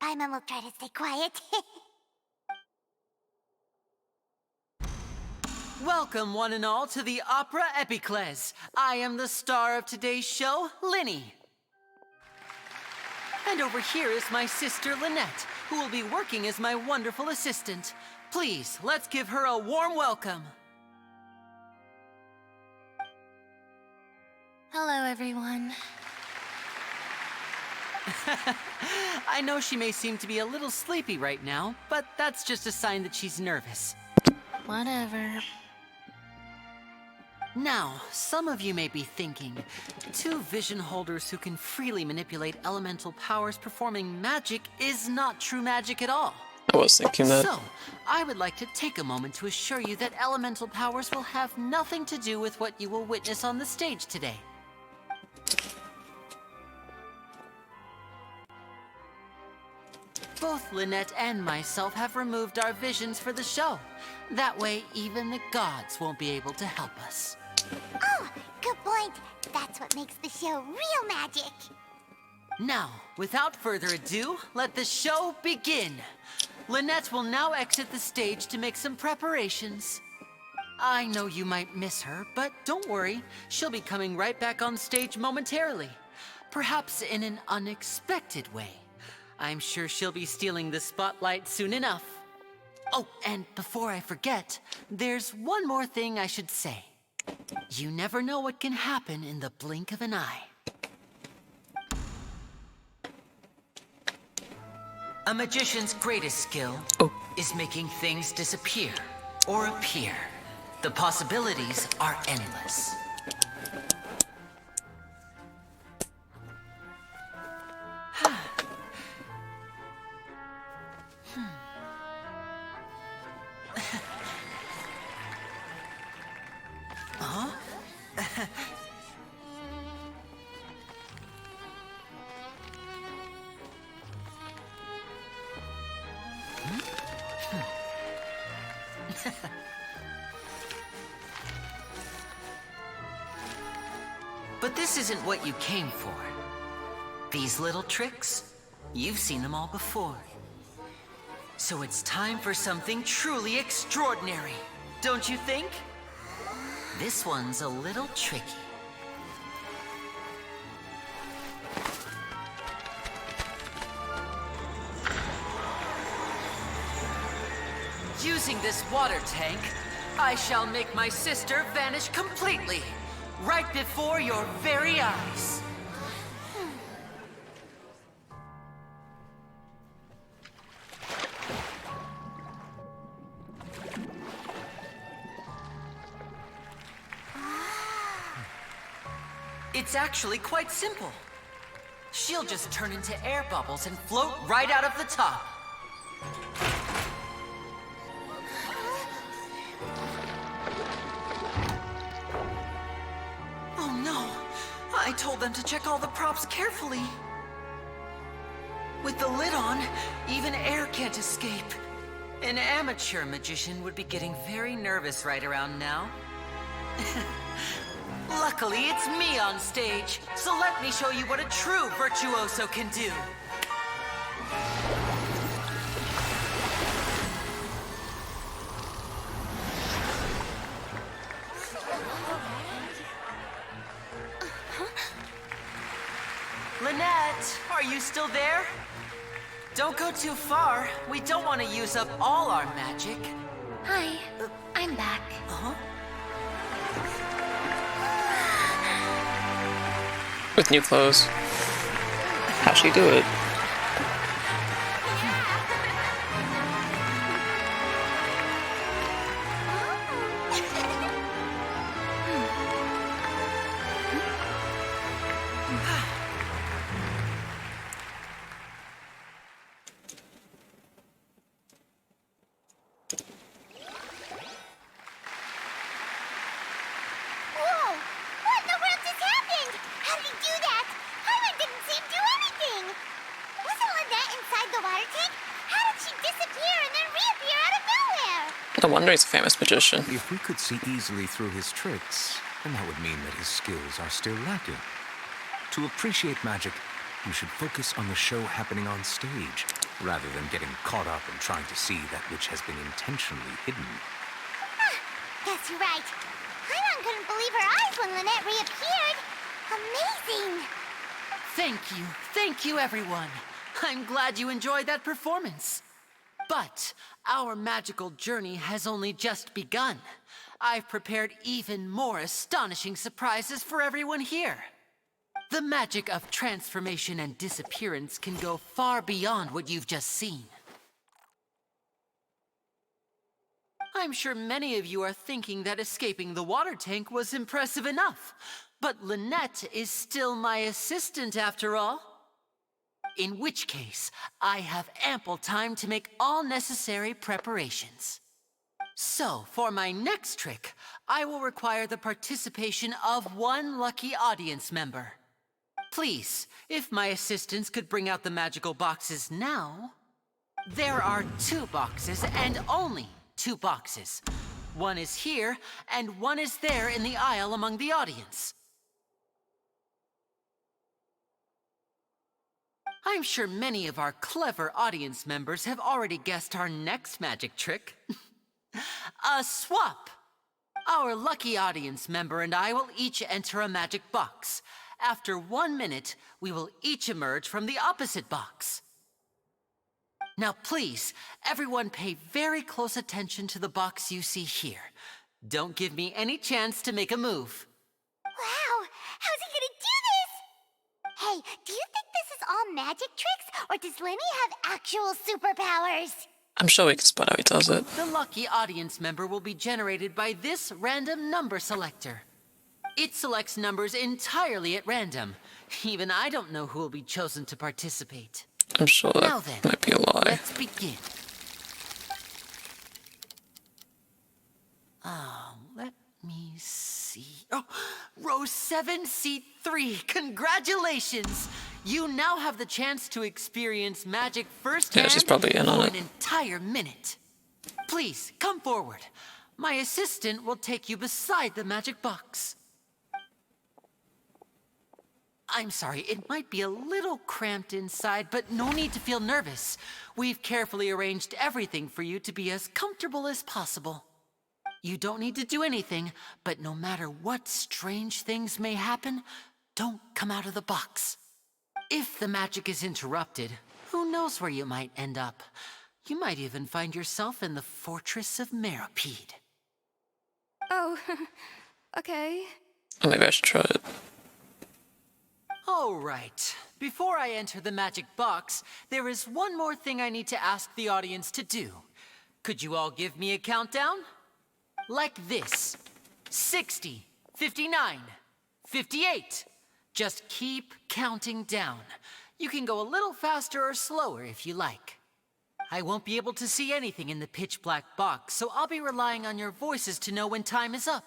Paimon will try to stay quiet. Welcome, one and all, to the Opera Epiclese. I am the star of today's show, Linny. And over here is my sister, Lynette, who will be working as my wonderful assistant. Please, let's give her a warm welcome. Hello, everyone. I know she may seem to be a little sleepy right now, but that's just a sign that she's nervous. Whatever. Now, some of you may be thinking, two vision holders who can freely manipulate elemental powers performing magic is not true magic at all. I was thinking that. So, I would like to take a moment to assure you that elemental powers will have nothing to do with what you will witness on the stage today. Both Lynette and myself have removed our visions for the show. That way, even the gods won't be able to help us. Oh, good point. That's what makes the show real magic. Now, without further ado, let the show begin. Lynette will now exit the stage to make some preparations. I know you might miss her, but don't worry. She'll be coming right back on stage momentarily. Perhaps in an unexpected way. I'm sure she'll be stealing the spotlight soon enough. Oh, and before I forget, there's one more thing I should say. You never know what can happen in the blink of an eye. A magician's greatest skill is making things disappear or appear. The possibilities are endless. But this isn't what you came for. These little tricks, you've seen them all before. So it's time for something truly extraordinary, don't you think? This one's a little tricky. Using this water tank, I shall make my sister vanish completely, right before your very eyes. It's actually quite simple. She'll just turn into air bubbles and float right out of the top. Oh no! I told them to check all the props carefully. With the lid on, even air can't escape. An amateur magician would be getting very nervous right around now. Luckily, it's me on stage, so let me show you what a true virtuoso can do. you still there? Don't go too far. We don't want to use up all our magic. Hi, I'm back. Uh-huh. With new clothes. How'd she do it? Whoa! What in the world just happened? How did he do that? Paimon didn't seem to do anything. Wasn't Lynette inside the water tank? How did she disappear and then reappear out of nowhere? No wonder he's a famous magician. If we could see easily through his tricks, then that would mean that his skills are still lacking. To appreciate magic, you should focus on the show happening on stage, rather than getting caught up in trying to see that which has been intentionally hidden. Guess you're right. Paimon couldn't believe her eyes when Lynette reappeared. Amazing! Thank you, everyone. I'm glad you enjoyed that performance. But our magical journey has only just begun. I've prepared even more astonishing surprises for everyone here. The magic of transformation and disappearance can go far beyond what you've just seen. I'm sure many of you are thinking that escaping the water tank was impressive enough. But Lynette is still my assistant after all. In which case, I have ample time to make all necessary preparations. So, for my next trick, I will require the participation of one lucky audience member. Please, if my assistants could bring out the magical boxes now. There are 2 boxes and only 2 boxes. One is here and one is there in the aisle among the audience. I'm sure many of our clever audience members have already guessed our next magic trick. A swap! Our lucky audience member and I will each enter a magic box. After 1 minute, we will each emerge from the opposite box. Now please, everyone pay very close attention to the box you see here. Don't give me any chance to make a move. Wow! How's he gonna do this? Hey, do you think this is all magic tricks, or does Lenny have actual superpowers? I'm sure we can spot how he does it. The lucky audience member will be generated by this random number selector. It selects numbers entirely at random. Even I don't know who will be chosen to participate. I'm sure that Now then, might be a lie. let's begin. Let me see. Oh, row 7, seat 3. Congratulations! You now have the chance to experience magic firsthand Yeah, she's probably in on for it. an entire minute. Please, come forward. My assistant will take you beside the magic box. I'm sorry, it might be a little cramped inside, but no need to feel nervous. We've carefully arranged everything for you to be as comfortable as possible. You don't need to do anything, but no matter what strange things may happen, don't come out of the box. If the magic is interrupted, who knows where you might end up? You might even find yourself in the Fortress of Meropide. Oh, okay. Or maybe I should try it. All right. Before I enter the magic box, there is one more thing I need to ask the audience to do. Could you all give me a countdown? Like this. 60, 59, 58. Just keep counting down. You can go a little faster or slower if you like. I won't be able to see anything in the pitch black box, so I'll be relying on your voices to know when time is up.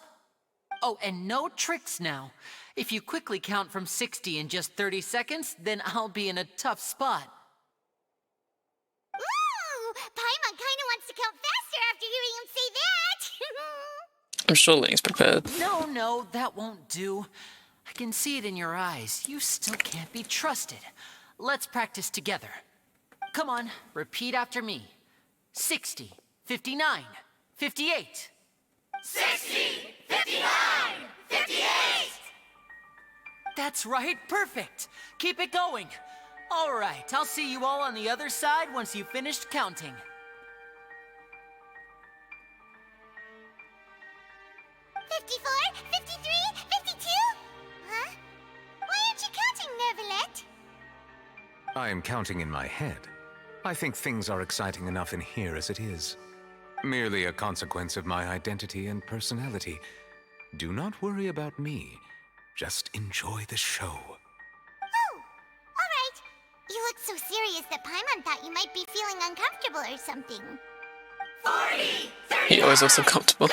Oh, and no tricks now. If you quickly count from 60 in just 30 seconds, then I'll be in a tough spot. Ooh! Paimon kinda wants to count faster after hearing him say that! I'm sure Link's prepared. No, that won't do. I can see it in your eyes. You still can't be trusted. Let's practice together. Come on, repeat after me. 60, 59, 58. 60, 59, 58! That's right, perfect. Keep it going. All right, I'll see you all on the other side once you've finished counting. 54, 53, 52? Huh? Why aren't you counting, Nervalet? I am counting in my head. I think things are exciting enough in here as it is. Merely a consequence of my identity and personality. Do not worry about me. Just enjoy the show. Oh, all right. You look so serious that Paimon thought you might be feeling uncomfortable or something. 40! He always looks uncomfortable.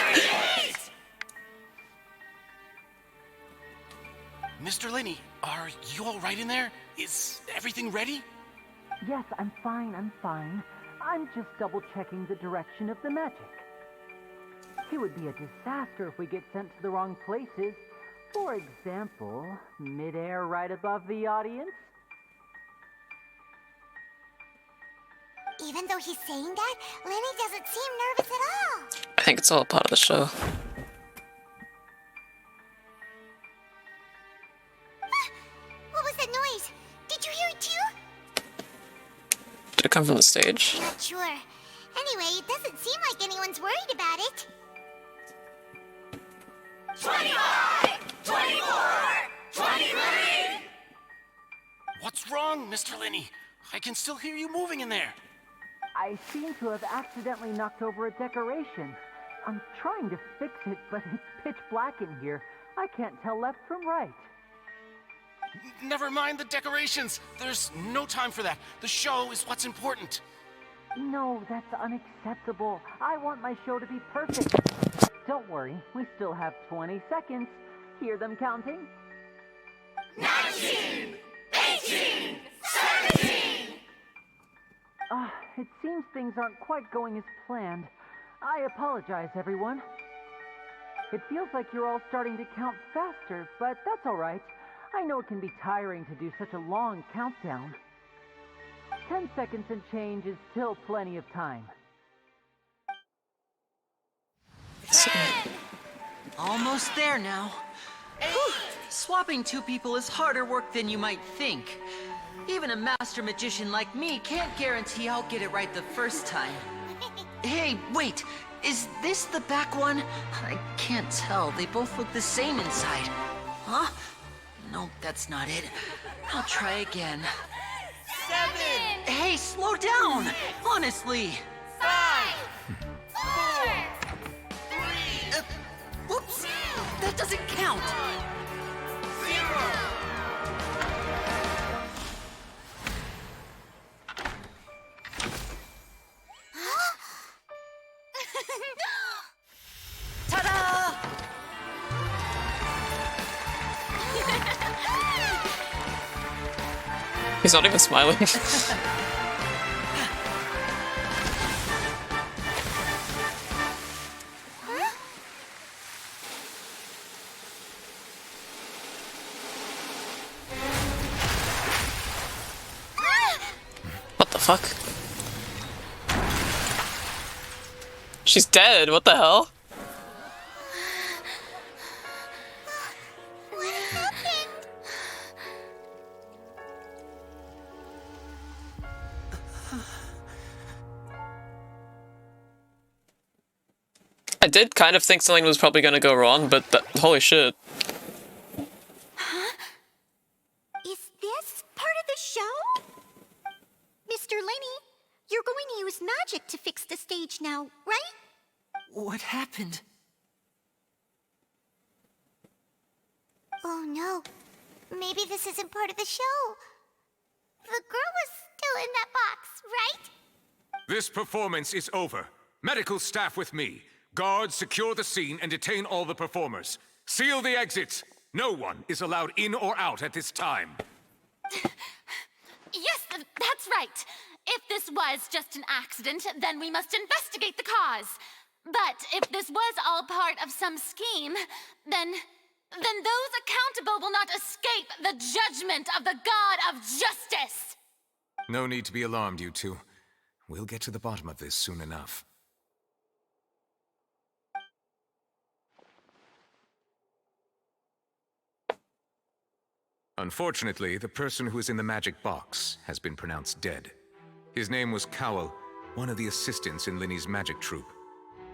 Mr. Linney, are you all right in there? Is everything ready? Yes, I'm fine, I'm just double-checking the direction of the magic. It would be a disaster if we get sent to the wrong places. For example, mid-air right above the audience. Even though he's saying that, Lenny doesn't seem nervous at all. I think it's all part of the show. What was that noise? Did you hear it too? Did it come from the stage? Not sure. Anyway, it doesn't seem like anyone's worried about it. 25! 24! 23! What's wrong, Mr. Linney? I can still hear you moving in there. I seem to have accidentally knocked over a decoration. I'm trying to fix it, but it's pitch black in here. I can't tell left from right. Never mind the decorations. There's no time for that. The show is what's important. No, that's unacceptable. I want my show to be perfect. Don't worry, we still have 20 seconds. Hear them counting? 19! 18! 17! It seems things aren't quite going as planned. I apologize, everyone. It feels like you're all starting to count faster, but that's all right. I know it can be tiring to do such a long countdown. 10 seconds and change is still plenty of time. Almost there now. Whew. Swapping two people is harder work than you might think. Even a master magician like me can't guarantee I'll get it right the first time. Hey, wait! Is this the back one? I can't tell. They both look the same inside. Huh? No, that's not it. I'll try again. 7! Hey, slow down! Honestly! 5! 4! 3! Whoops! That doesn't count! 0! Ta-da! He's not even smiling. What the fuck? She's dead, what the hell? What happened? I did kind of think something was probably gonna go wrong, but holy shit. Huh? Is this part of the show? Mr. Linney, you're going to use magic to fix the stage now, right? What happened? Oh no. Maybe this isn't part of the show. The girl was still in that box, right? This performance is over. Medical staff with me. Guards, secure the scene and detain all the performers. Seal the exits. No one is allowed in or out at this time. Yes, that's right. If this was just an accident, then we must investigate the cause. But if this was all part of some scheme, then those accountable will not escape the judgment of the God of Justice. No need to be alarmed, you two. We'll get to the bottom of this soon enough. Unfortunately, the person who is in the magic box has been pronounced dead. His name was Cowell, one of the assistants in Linny's magic troupe.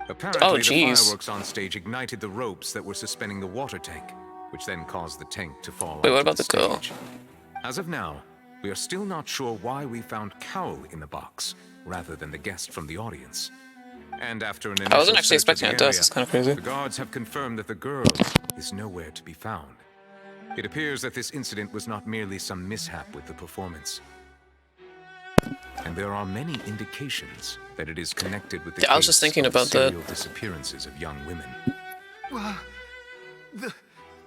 Apparently, the fireworks on stage ignited the ropes that were suspending the water tank, which then caused the tank to fall Wait, what onto about the the girl? stage. As of now, we are still not sure why we found Cowell in the box, rather than the guest from the audience. And after an initial I wasn't actually search of expecting the a death, area, it's kind of crazy. the guards have confirmed that the girl is nowhere to be found. It appears that this incident was not merely some mishap with the performance. And there are many indications that it is connected with the Yeah, I was just thinking about that. serial disappearances of young women.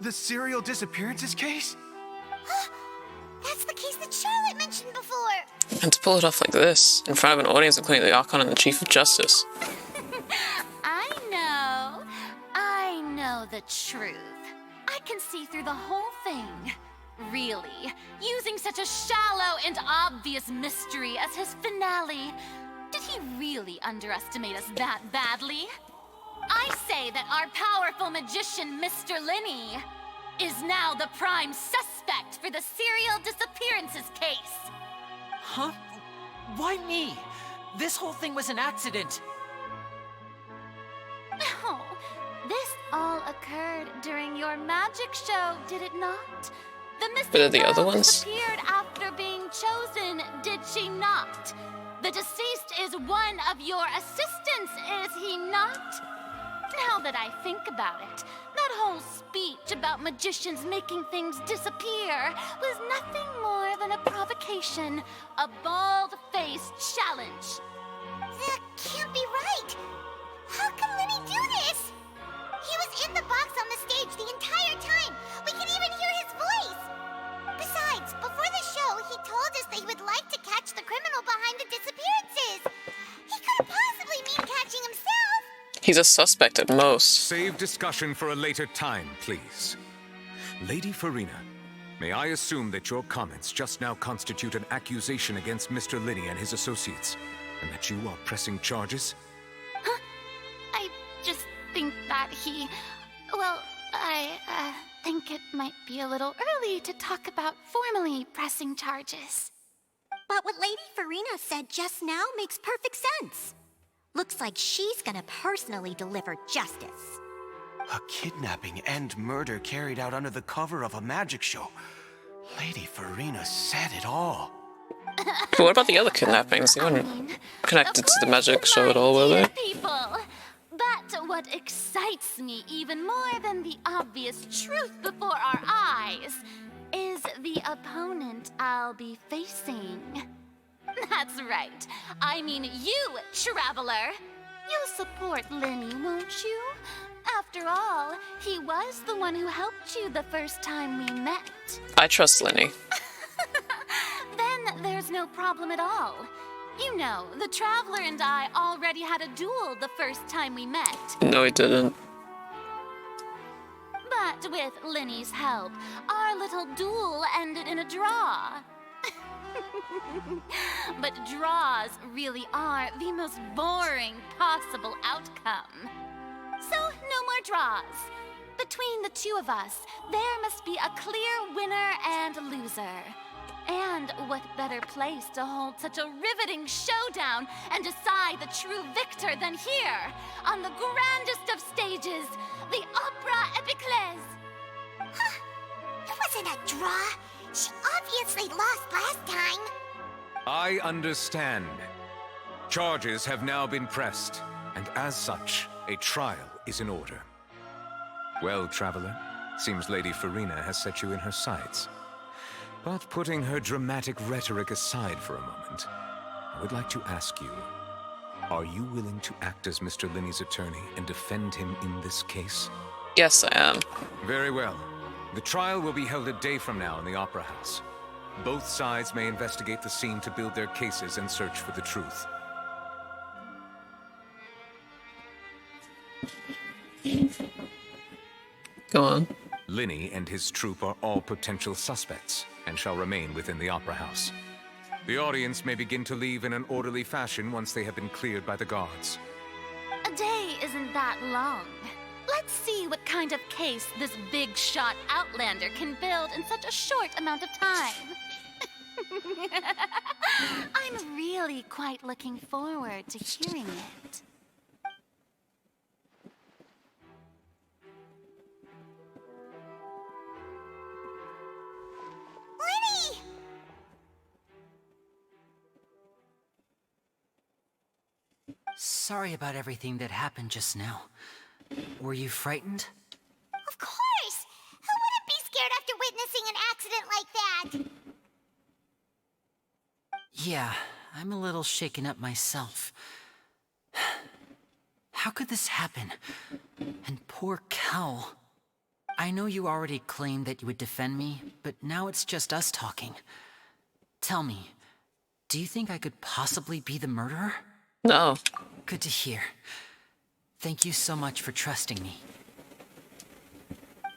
The serial disappearances case? That's the case that Charlotte mentioned before. And to pull it off like this, in front of an audience including the Archon and the Chief of Justice. I know the truth. I can see through the whole thing. Really, using such a shallow and obvious mystery as his finale. Did he really underestimate us that badly? I say that our powerful magician, Mr. Linny, is now the prime suspect for the serial disappearances case. Huh? Why me? This whole thing was an accident. Oh, this all occurred during your magic show, did it not? The But are missing the other girl ones? disappeared after being chosen, did she not? The deceased is one of your assistants, is he not? Now that I think about it, that whole speech about magicians making things disappear was nothing more than a provocation, a bald-faced challenge. That can't be right. How can Linny do this? He was in the box on the stage the entire time. We can even hear his voice. Besides, before the show, he told us that he would like to catch the criminal behind the disappearances. He couldn't possibly mean catching himself. He's a suspect at most. Save discussion for a later time, please. Lady Farina, may I assume that your comments just now constitute an accusation against Mr. Linny and his associates, and that you are pressing charges? I just think that I think it might be a little early to talk about formally pressing charges. But what Lady Farina said just now makes perfect sense. Looks like she's gonna personally deliver justice. A kidnapping and murder carried out under the cover of a magic show. Lady Farina said it all. But what about the other kidnappings? They weren't connected to the magic show at all, were they? People! But what excites me even more than the obvious truth before our eyes is the opponent I'll be facing. That's right. I mean you, Traveler. You'll support Linny, won't you? After all, he was the one who helped you the first time we met. I trust Linny. Then there's no problem at all. You know, the Traveler and I already had a duel the first time we met. No, he didn't. But with Linny's help, our little duel ended in a draw. But draws really are the most boring possible outcome. So, no more draws. Between the two of us, there must be a clear winner and loser. And what better place to hold such a riveting showdown and decide the true victor than here, on the grandest of stages, the Opera Epiclese. It wasn't a draw. She obviously lost last time. I understand. Charges have now been pressed, and as such, a trial is in order. Well, Traveler, seems Lady Farina has set you in her sights. But putting her dramatic rhetoric aside for a moment, I would like to ask you, are you willing to act as Mr. Linny's attorney and defend him in this case? Yes, I am. Very well. The trial will be held a day from now in the Opera House. Both sides may investigate the scene to build their cases and search for the truth. Go on. Linny and his troupe are all potential suspects and shall remain within the Opera House. The audience may begin to leave in an orderly fashion once they have been cleared by the guards. A day isn't that long. Let's see what kind of case this big shot Outlander can build in such a short amount of time. I'm really quite looking forward to hearing it. Lenny! Sorry about everything that happened just now. Were you frightened? Of course! Who wouldn't be scared after witnessing an accident like that? Yeah, I'm a little shaken up myself. How could this happen? And poor Cal. I know you already claimed that you would defend me, but now it's just us talking. Tell me, do you think I could possibly be the murderer? No. Good to hear. Thank you so much for trusting me.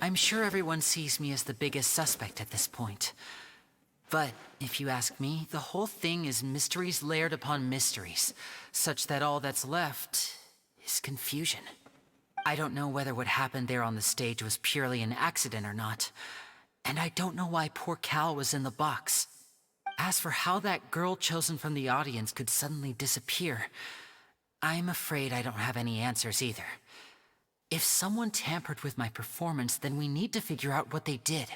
I'm sure everyone sees me as the biggest suspect at this point. But if you ask me, the whole thing is mysteries layered upon mysteries, such that all that's left is confusion. I don't know whether what happened there on the stage was purely an accident or not, and I don't know why poor Cal was in the box. As for how that girl chosen from the audience could suddenly disappear, I'm afraid I don't have any answers either. If someone tampered with my performance, then we need to figure out what they did.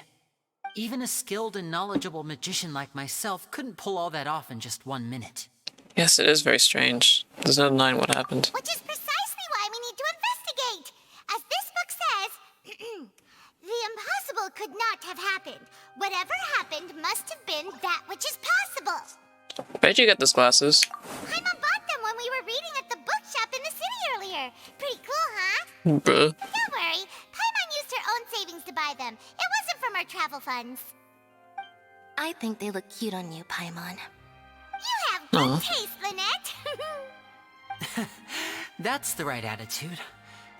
Even a skilled and knowledgeable magician like myself couldn't pull all that off in just 1 minute. Yes, it is very strange. There's no denying what happened. Which is precisely why we need to investigate. As this book says, the impossible could not have happened. Whatever happened must have been that which is possible. Where'd you get those glasses? Paimon bought them when we were reading at the bookshop in the city earlier. Pretty cool, huh? Bruh. Don't worry. Paimon used her own savings to buy them. It wasn't from our travel funds. I think they look cute on you, Paimon. You have good Aw. taste, Lynette. That's the right attitude.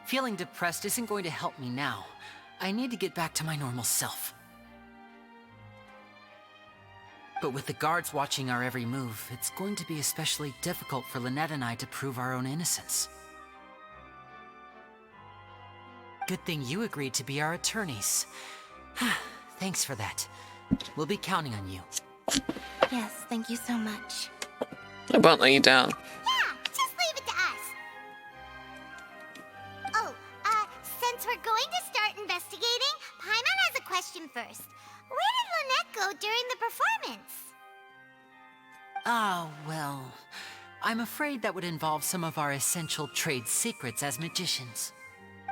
Feeling depressed isn't going to help me now. I need to get back to my normal self. But with the guards watching our every move, it's going to be especially difficult for Lynette and I to prove our own innocence. Good thing you agreed to be our attorneys. Thanks for that. We'll be counting on you. Yes, thank you so much. I won't let you down. Yeah, just leave it to us. Oh, since we're going to start investigating, Paimon has a question first. Where did Lynette go during the performance? Ah, well, I'm afraid that would involve some of our essential trade secrets as magicians.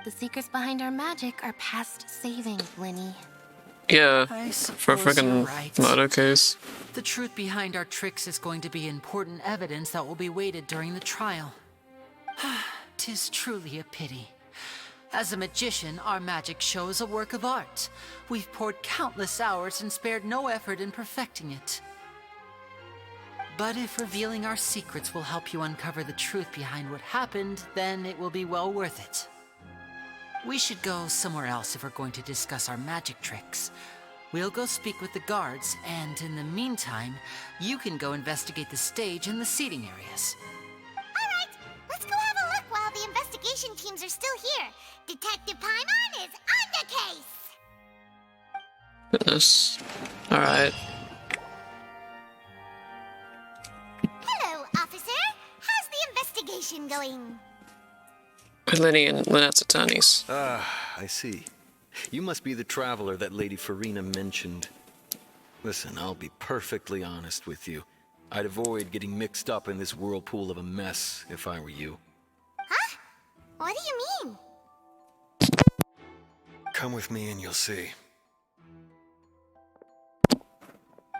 The secrets behind our magic are past saving, Lenny. Yeah, I for a suppose you're friggin' right. murder case. The truth behind our tricks is going to be important evidence that will be weighted during the trial. 'Tis truly a pity. As a magician, our magic show is a work of art. We've poured countless hours and spared no effort in perfecting it. But if revealing our secrets will help you uncover the truth behind what happened, then it will be well worth it. We should go somewhere else if we're going to discuss our magic tricks. We'll go speak with the guards, and in the meantime, you can go investigate the stage and the seating areas. All right, let's go have a look while the investigation teams are still here. Detective Paimon is on the case. Goodness. Alright. Hello, officer. How's the investigation going? With Lenny and Lynette's attorneys. Ah, I see. You must be the traveler that Lady Farina mentioned. Listen, I'll be perfectly honest with you. I'd avoid getting mixed up in this whirlpool of a mess if I were you. Huh? What do you mean? Come with me and you'll see.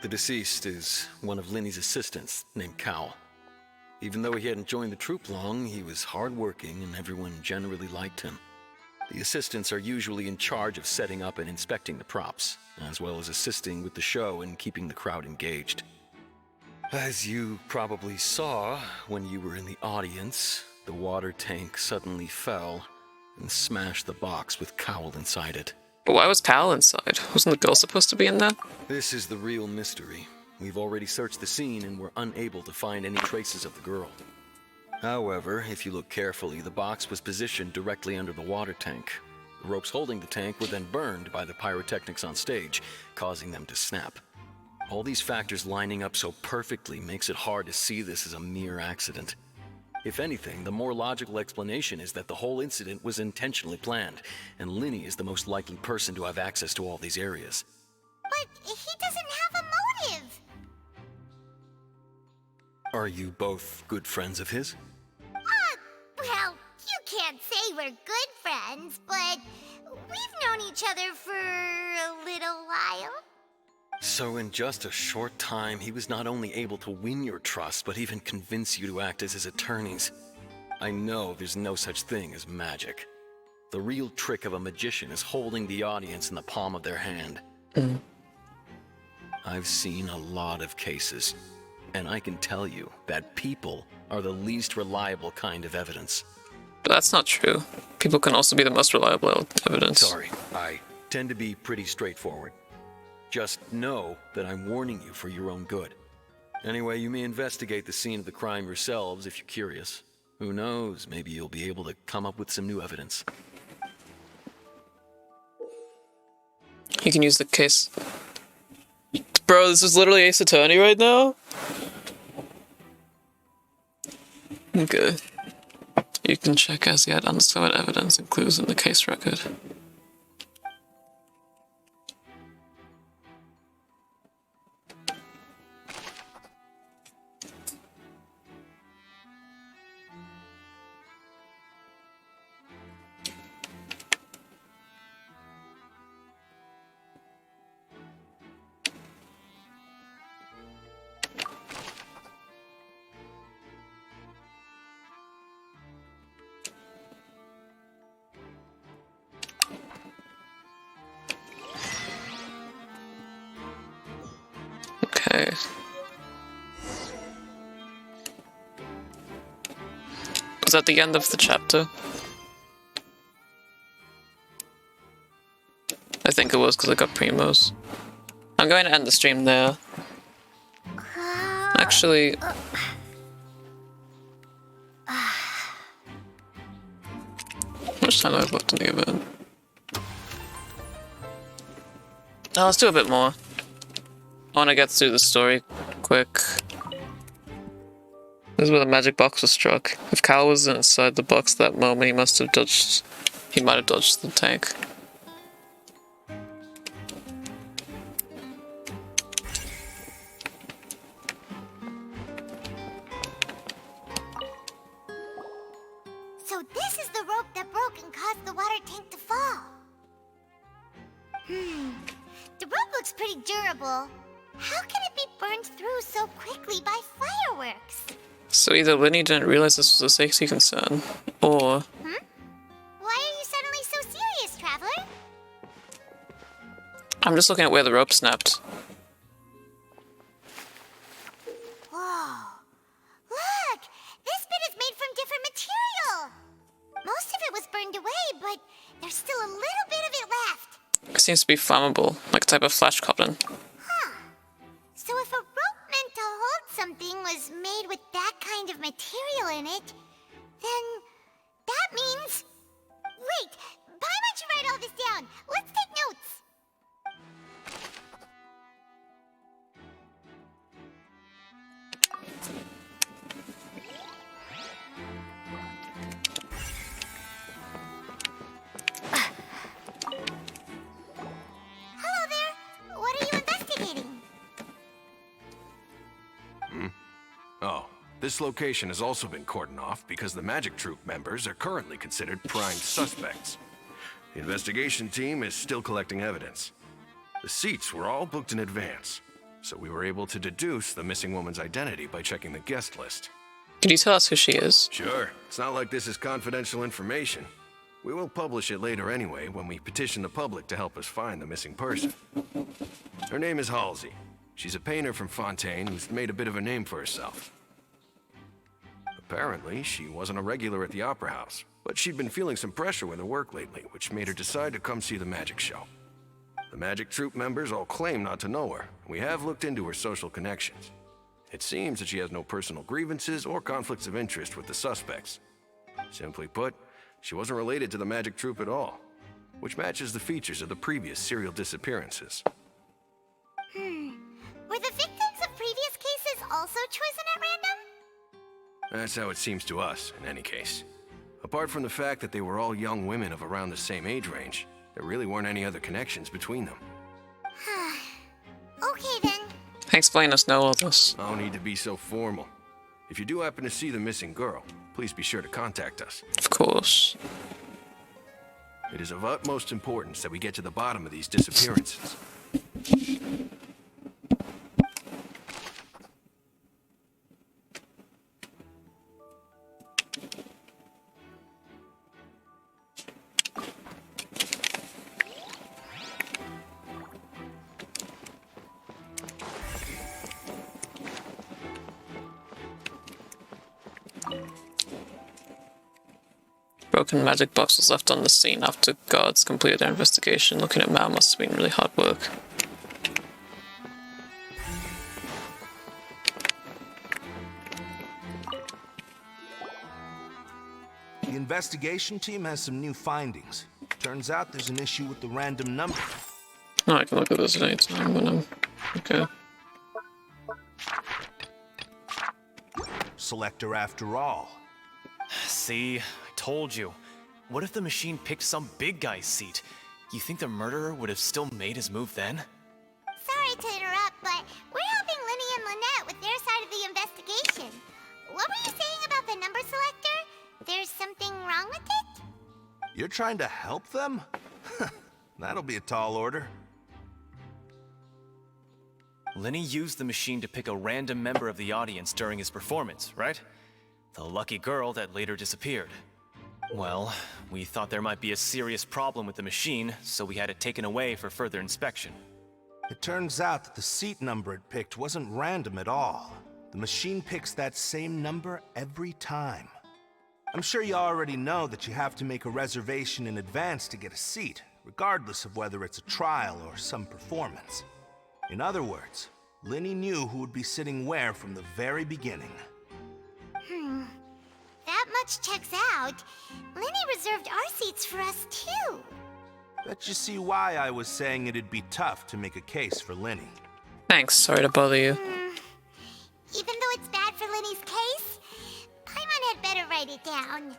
The deceased is one of Linny's assistants named Cal. Even though he hadn't joined the troupe long, he was hardworking and everyone generally liked him. The assistants are usually in charge of setting up and inspecting the props, as well as assisting with the show and keeping the crowd engaged. As you probably saw when you were in the audience, the water tank suddenly fell and smashed the box with Cowl inside it. But why was Cal inside? Wasn't the girl supposed to be in there? This is the real mystery. We've already searched the scene and were unable to find any traces of the girl. However, if you look carefully, the box was positioned directly under the water tank. The ropes holding the tank were then burned by the pyrotechnics on stage, causing them to snap. All these factors lining up so perfectly makes it hard to see this as a mere accident. If anything, the more logical explanation is that the whole incident was intentionally planned, and Linny is the most likely person to have access to all these areas. But he doesn't have a motive. Are you both good friends of his? Well, you can't say we're good friends, but we've known each other for a little while. So in just a short time, he was not only able to win your trust, but even convince you to act as his attorneys. I know there's no such thing as magic. The real trick of a magician is holding the audience in the palm of their hand. I've seen a lot of cases, and I can tell you that people are the least reliable kind of evidence. But that's not true. People can also be the most reliable evidence. Sorry, I tend to be pretty straightforward. Just know that I'm warning you for your own good. Anyway, you may investigate the scene of the crime yourselves if you're curious. Who knows, maybe you'll be able to come up with some new evidence. You can use the case. Bro, this is literally Ace Attorney right now? Okay. You can check as yet undiscovered evidence and clues in the case record. Okay. Was that the end of the chapter? I think it was because I got Primos. I'm going to end the stream there. Actually... How much time do I have left in the event? Oh, let's do a bit more. I want to get through the story quick. This is where the magic box was struck. If Cal was inside the box at that moment, he might have dodged the tank. So this is the rope that broke and caused the water tank to fall. The rope looks pretty durable. How can it be burned through so quickly by fireworks? So either Linny didn't realize this was a safety concern, or... Why are you suddenly so serious, Traveler? I'm just looking at where the rope snapped. Whoa. Look! This bit is made from different material! Most of it was burned away, but there's still a little bit of it left. It seems to be flammable, like a type of flash cotton. So if a rope meant to hold something was made with that kind of material in it, then that means... Wait! Why don't you write all this down? Let's take notes! Hello there! What are you investigating? Oh, this location has also been cordoned off because the Magic Troop members are currently considered prime suspects. The investigation team is still collecting evidence. The seats were all booked in advance, so we were able to deduce the missing woman's identity by checking the guest list. Could you tell us who she is? Sure. It's not like this is confidential information. We will publish it later anyway when we petition the public to help us find the missing person. Her name is Halsey. She's a painter from Fontaine who's made a bit of a name for herself. Apparently, she wasn't a regular at the Opera House, but she'd been feeling some pressure with her work lately, which made her decide to come see the magic show. The Magic Troop members all claim not to know her, and we have looked into her social connections. It seems that she has no personal grievances or conflicts of interest with the suspects. Simply put, she wasn't related to the magic troupe at all, which matches the features of the previous serial disappearances. Were the victims of previous cases also chosen at random? That's how it seems to us, in any case. Apart from the fact that they were all young women of around the same age range, there really weren't any other connections between them. Okay then. Explain us no others. No need to be so formal. If you do happen to see the missing girl, please be sure to contact us. Of course. It is of utmost importance that we get to the bottom of these disappearances. Broken magic box was left on the scene after guards completed their investigation. Looking at Mal must have been really hard work. The investigation team has some new findings. Turns out there's an issue with the random number. Oh, I can look at this at any time when I'm... okay. Selector after all. See? I told you. What if the machine picked some big guy's seat? You think the murderer would have still made his move then? Sorry to interrupt, but we're helping Linny and Lynette with their side of the investigation. What were you saying about the number selector? There's something wrong with it? You're trying to help them? That'll be a tall order. Linny used the machine to pick a random member of the audience during his performance, right? The lucky girl that later disappeared. Well, we thought there might be a serious problem with the machine, so we had it taken away for further inspection. It turns out that the seat number it picked wasn't random at all. The machine picks that same number every time. I'm sure you already know that you have to make a reservation in advance to get a seat, regardless of whether it's a trial or some performance. In other words, Linny knew who would be sitting where from the very beginning. That much checks out. Linny reserved our seats for us, too. Bet you see why I was saying it'd be tough to make a case for Linny. Thanks, sorry to bother you. Even though it's bad for Linny's case, Paimon had better write it down.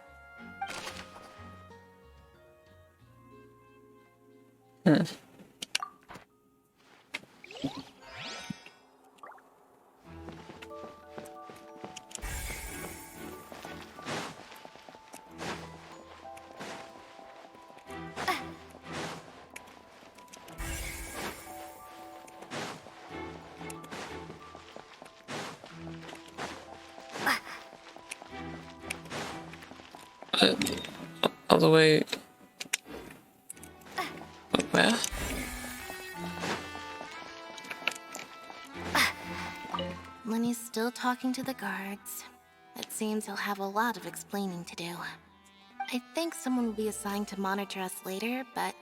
All the way... where? Linny's still talking to the guards. It seems he'll have a lot of explaining to do. I think someone will be assigned to monitor us later, but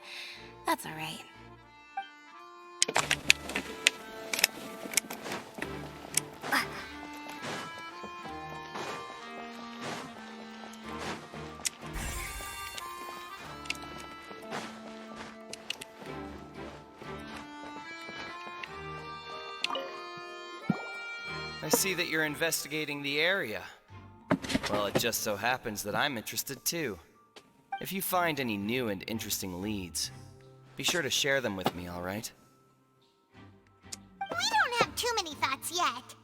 that's alright. I see that you're investigating the area. Well, it just so happens that I'm interested too. If you find any new and interesting leads, be sure to share them with me, alright? We don't have too many thoughts yet.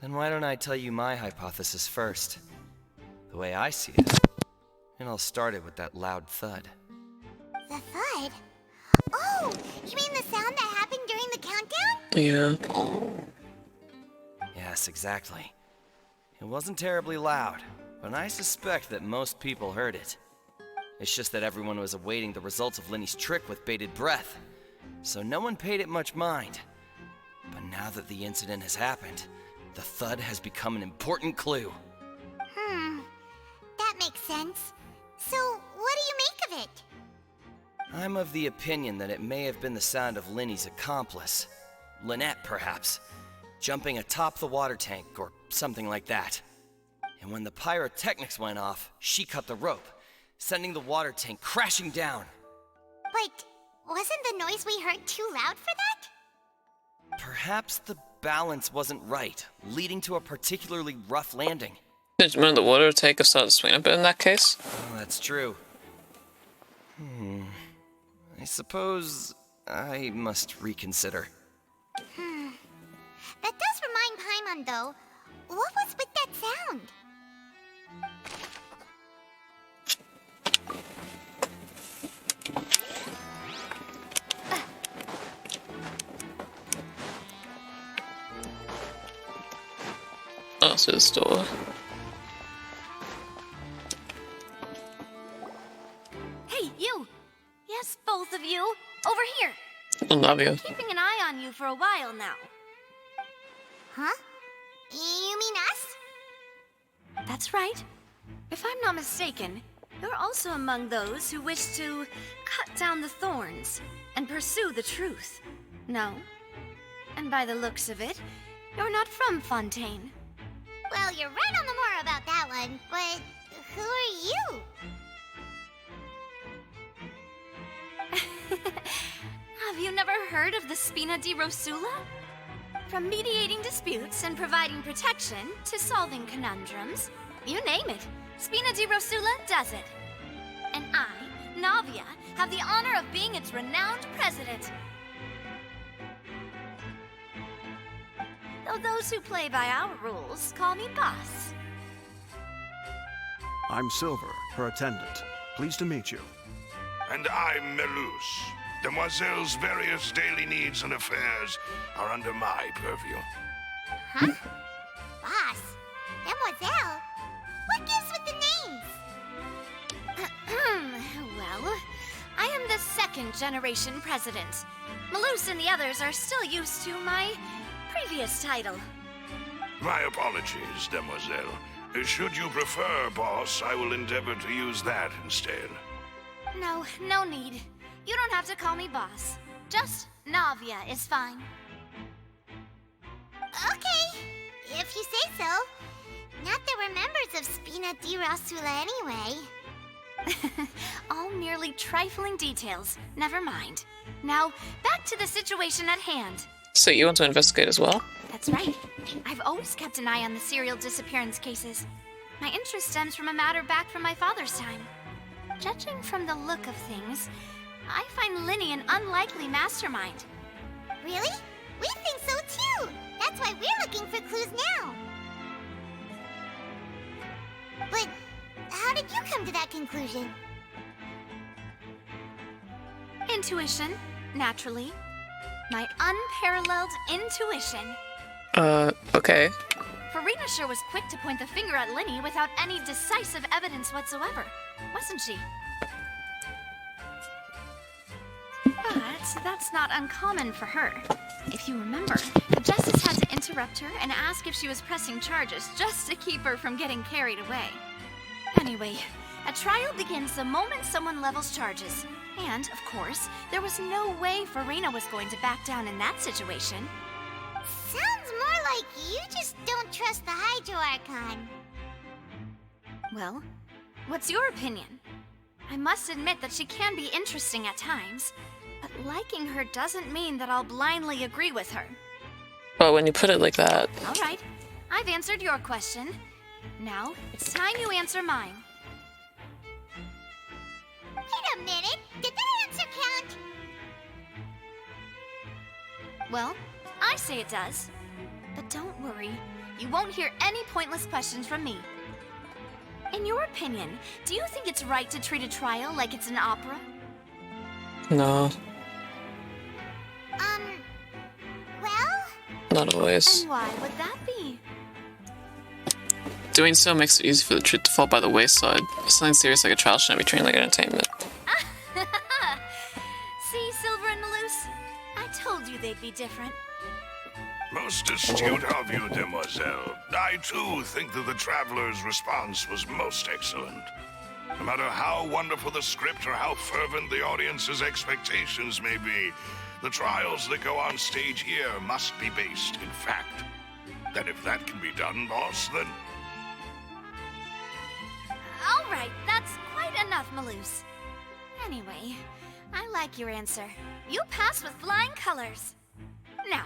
Then why don't I tell you my hypothesis first? The way I see it. And I'll start it with that loud thud. The thud? Oh, you mean the sound that happened during the countdown? Yeah. Yes, exactly. It wasn't terribly loud, but I suspect that most people heard it. It's just that everyone was awaiting the results of Linny's trick with bated breath, so no one paid it much mind. But now that the incident has happened, the thud has become an important clue. That makes sense. So, what do you make of it? I'm of the opinion that it may have been the sound of Linny's accomplice. Lynette, perhaps. Jumping atop the water tank or something like that. And when the pyrotechnics went off, she cut the rope, sending the water tank crashing down. But wasn't the noise we heard too loud for that? Perhaps the balance wasn't right, leading to a particularly rough landing. Did you remember the water tank started to swing a bit in that case? Oh, that's true. I suppose I must reconsider. That does remind Paimon, though. What was with that sound? Oh, so the store. Hey, you! Yes, both of you! Over here! I love you. Keeping an eye on you for a while now. Huh? You mean us? That's right. If I'm not mistaken, you're also among those who wish to cut down the thorns and pursue the truth. No? And by the looks of it, you're not from Fontaine. Well, you're right on the more about that one, but who are you? Have you never heard of the Spina di Rosula? From mediating disputes and providing protection to solving conundrums, you name it, Spina di Rosula does it. And I, Navia, have the honor of being its renowned president. Though those who play by our rules call me boss. I'm Silver, her attendant. Pleased to meet you. And I'm Melus. Demoiselle's various daily needs and affairs are under my purview. Huh? Boss? Demoiselle? What gives with the names? Well, I am the second generation president. Malus and the others are still used to my previous title. My apologies, Demoiselle. Should you prefer, boss, I will endeavor to use that instead. No, no need. You don't have to call me boss. Just Navia is fine. Okay, if you say so. Not that we're members of Spina di Rosula anyway. All merely trifling details. Never mind. Now, back to the situation at hand. So you want to investigate as well? That's right. I've always kept an eye on the serial disappearance cases. My interest stems from a matter back from my father's time. Judging from the look of things, I find Linny an unlikely mastermind. Really? We think so too! That's why we're looking for clues now. But how did you come to that conclusion? Intuition, naturally. My unparalleled intuition. Okay. Farina sure was quick to point the finger at Linny without any decisive evidence whatsoever, wasn't she? But that's not uncommon for her. If you remember, the justice had to interrupt her and ask if she was pressing charges just to keep her from getting carried away. Anyway, a trial begins the moment someone levels charges. And, of course, there was no way Farina was going to back down in that situation. Sounds more like you just don't trust the Hydro Archon. Well, what's your opinion? I must admit that she can be interesting at times, but liking her doesn't mean that I'll blindly agree with her. Well, when you put it like that... All right, I've answered your question. Now, it's time you answer mine. Wait a minute, did that answer count? Well, I say it does. But don't worry, you won't hear any pointless questions from me. In your opinion, do you think it's right to treat a trial like it's an opera? No. Well? Not always. And why would that be? Doing so makes it easy for the truth to fall by the wayside. Something serious like a trial shouldn't be treated like entertainment. See, Silver and Malus? I told you they'd be different. Most astute of you, Demoiselle. I, too, think that the Traveler's response was most excellent. No matter how wonderful the script or how fervent the audience's expectations may be, the trials that go on stage here must be based in fact. And if that can be done, boss, then... All right, that's quite enough, Maloose. Anyway, I like your answer. You passed with flying colors. Now,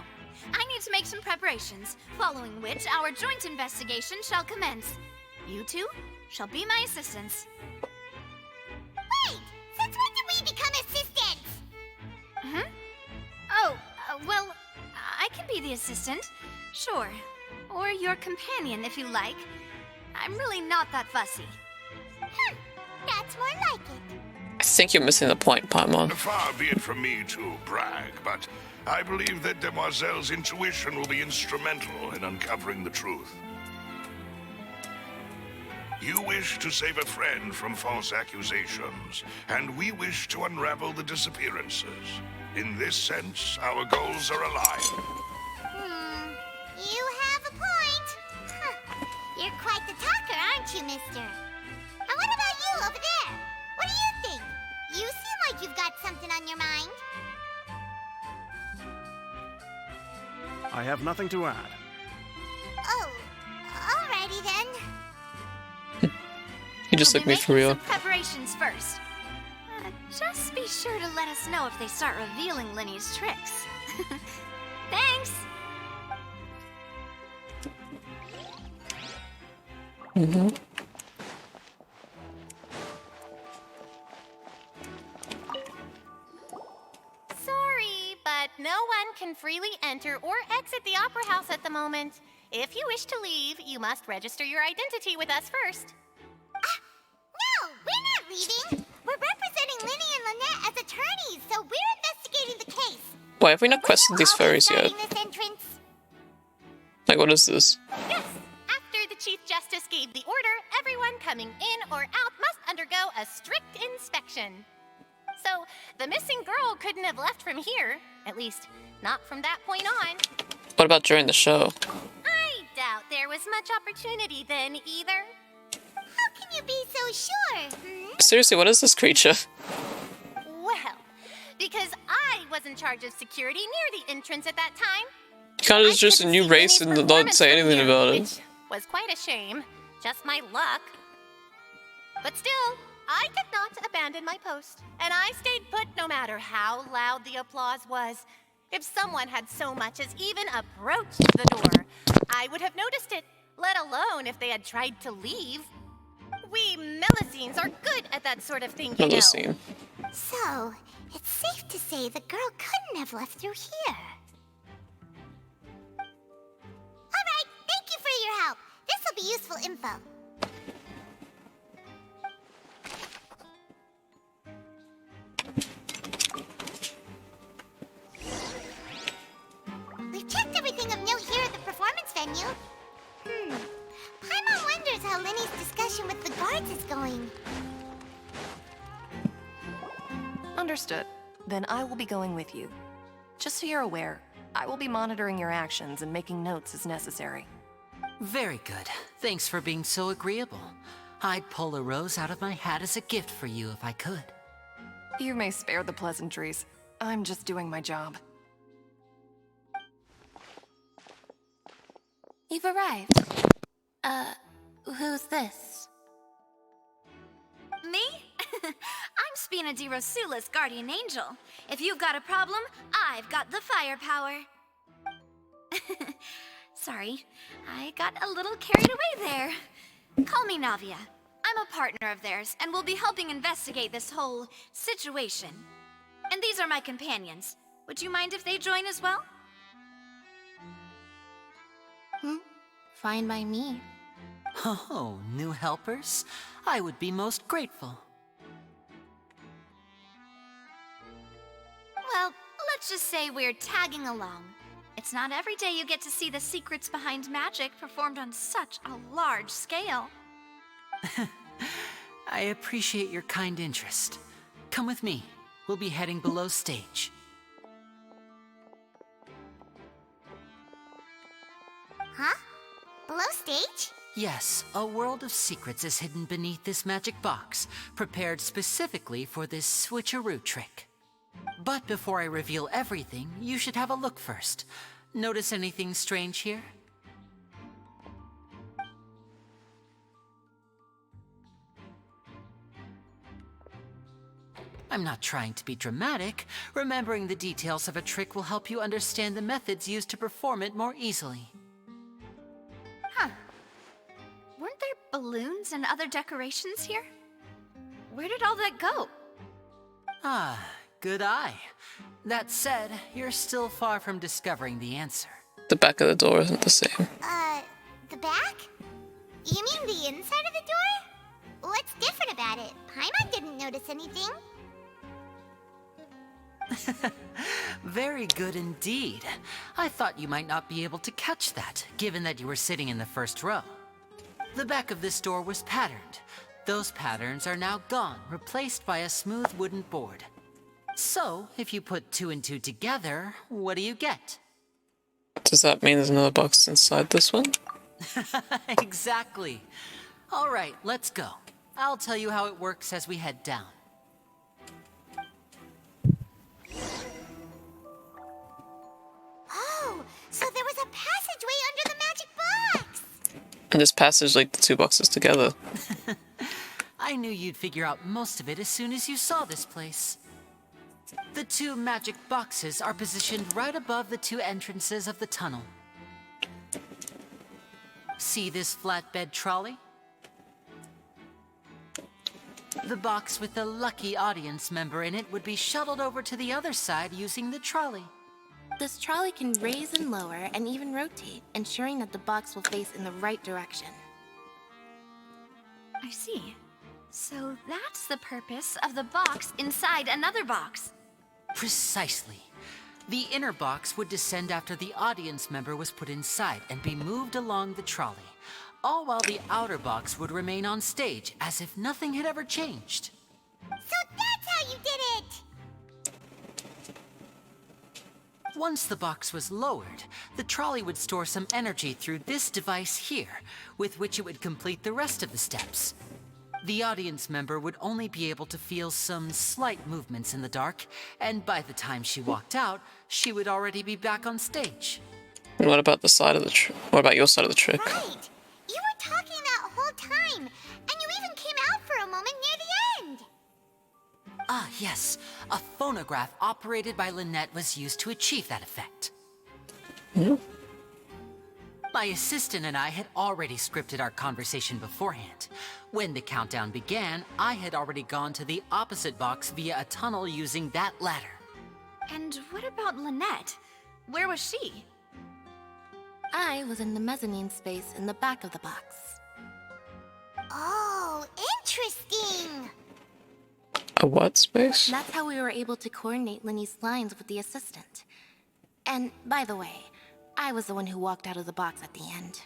I need to make some preparations, following which our joint investigation shall commence. You two shall be my assistants. Wait! Since when did we become assistants? Oh, well, I can be the assistant, sure. Or your companion, if you like. I'm really not that fussy. That's more like it. I think you're missing the point, Paimon. Far be it from me to brag, but I believe that Demoiselle's intuition will be instrumental in uncovering the truth. You wish to save a friend from false accusations, and we wish to unravel the disappearances. In this sense, our goals are aligned. You have a point. You're quite the talker, aren't you, mister? And what about you over there? What do you think? You seem like you've got something on your mind. I have nothing to add. Oh, alrighty then. You just look me for real. Preparations first. Just be sure to let us know if they start revealing Lenny's tricks. Thanks! Sorry, but no one can freely enter or exit the Opera House at the moment. If you wish to leave, you must register your identity with us first. No, we're not leaving. We're representing Linny and Lynette as attorneys, so we're investigating the case. Why have we not questioned these fairies yet? This entrance. Like, what is this? Yes, after the Chief Justice gave the order, everyone coming in or out must undergo a strict inspection. So, the missing girl couldn't have left from here. At least, not from that point on. What about during the show? I doubt there was much opportunity then, either. How can you be so sure? Seriously, what is this creature? Well, because I was in charge of security near the entrance at that time. You can't just a new race and not say anything about it. Which was quite a shame. Just my luck. But still, I did not abandon my post. And I stayed put no matter how loud the applause was. If someone had so much as even approached the door, I would have noticed it, let alone if they had tried to leave. We Melusines are good at that sort of thing, you know. So, it's safe to say the girl couldn't have left through here. Alright, thank you for your help. This will be useful info. We've checked everything of note here at the performance venue. Paimon wonders how Lenny's discussion with the guards is going. Understood. Then I will be going with you. Just so you're aware, I will be monitoring your actions and making notes as necessary. Very good. Thanks for being so agreeable. I'd pull a rose out of my hat as a gift for you if I could. You may spare the pleasantries. I'm just doing my job. You've arrived. Who's this? Me? I'm Spina di Rosula's guardian angel. If you've got a problem, I've got the firepower. Sorry, I got a little carried away there. Call me Navia. I'm a partner of theirs, and will be helping investigate this whole situation. And these are my companions. Would you mind if they join as well? Fine by me. Oh, new helpers? I would be most grateful. Well, let's just say we're tagging along. It's not every day you get to see the secrets behind magic performed on such a large scale. I appreciate your kind interest. Come with me. We'll be heading below stage. Huh? Below stage? Yes, a world of secrets is hidden beneath this magic box, prepared specifically for this switcheroo trick. But before I reveal everything, you should have a look first. Notice anything strange here? I'm not trying to be dramatic. Remembering the details of a trick will help you understand the methods used to perform it more easily. Huh. Weren't there balloons and other decorations here? Where did all that go? Ah, good eye. That said, you're still far from discovering the answer. The back of the door isn't the same. The back? You mean the inside of the door? What's different about it? Paimon didn't notice anything. Very good indeed. I thought you might not be able to catch that, given that you were sitting in the first row. The back of this door was patterned. Those patterns are now gone, replaced by a smooth wooden board. So, if you put 2 and 2 together, what do you get? Does that mean there's another box inside this one? Exactly. All right, let's go. I'll tell you how it works as we head down. Oh, so there was a passageway under the magic box! And this passage linked the 2 boxes together. I knew you'd figure out most of it as soon as you saw this place. The 2 magic boxes are positioned right above the 2 entrances of the tunnel. See this flatbed trolley? The box with the lucky audience member in it would be shuttled over to the other side using the trolley. This trolley can raise and lower and even rotate, ensuring that the box will face in the right direction. I see. So that's the purpose of the box inside another box. Precisely. The inner box would descend after the audience member was put inside and be moved along the trolley, all while the outer box would remain on stage as if nothing had ever changed. So that's how you did it! Once the box was lowered, the trolley would store some energy through this device here, with which it would complete the rest of the steps. The audience member would only be able to feel some slight movements in the dark, and by the time she walked out, she would already be back on stage. And what about the side of the what about your side of the trick? Right! You were talking that whole time, and you even came out for a moment near the end! Ah, yes. A phonograph operated by Lynette was used to achieve that effect. My assistant and I had already scripted our conversation beforehand. When the countdown began, I had already gone to the opposite box via a tunnel using that ladder. And what about Lynette? Where was she? I was in the mezzanine space in the back of the box. Oh, interesting! A what space? That's how we were able to coordinate Linny's lines with the assistant. And by the way, I was the one who walked out of the box at the end.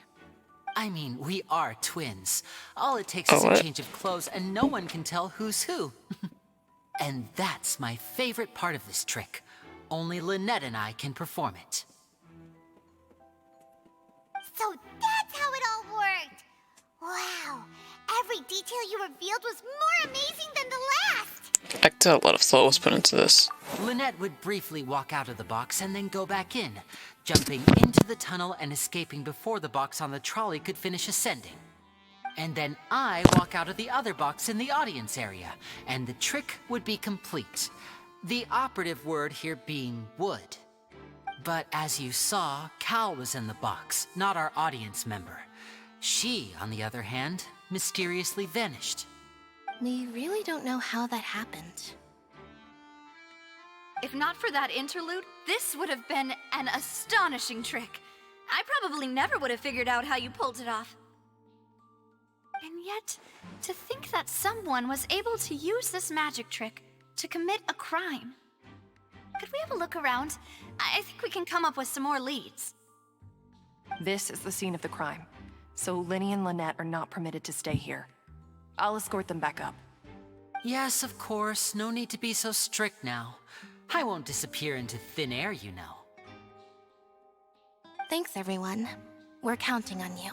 I mean, we are twins. All it takes is a change of clothes and no one can tell who's who. And that's my favorite part of this trick. Only Lynette and I can perform it. So that's how it all worked! Wow! Every detail you revealed was more amazing than the last! I can tell a lot of thought was put into this. Lynette would briefly walk out of the box and then go back in, jumping into the tunnel and escaping before the box on the trolley could finish ascending. And then I walk out of the other box in the audience area, and the trick would be complete. The operative word here being would. But as you saw, Cal was in the box, not our audience member. She, on the other hand, mysteriously vanished. We really don't know how that happened. If not for that interlude, this would have been an astonishing trick. I probably never would have figured out how you pulled it off. And yet, to think that someone was able to use this magic trick to commit a crime. Could we have a look around? I think we can come up with some more leads. This is the scene of the crime, so Linny and Lynette are not permitted to stay here. I'll escort them back up. Yes, of course. No need to be so strict now. I won't disappear into thin air, you know. Thanks, everyone. We're counting on you.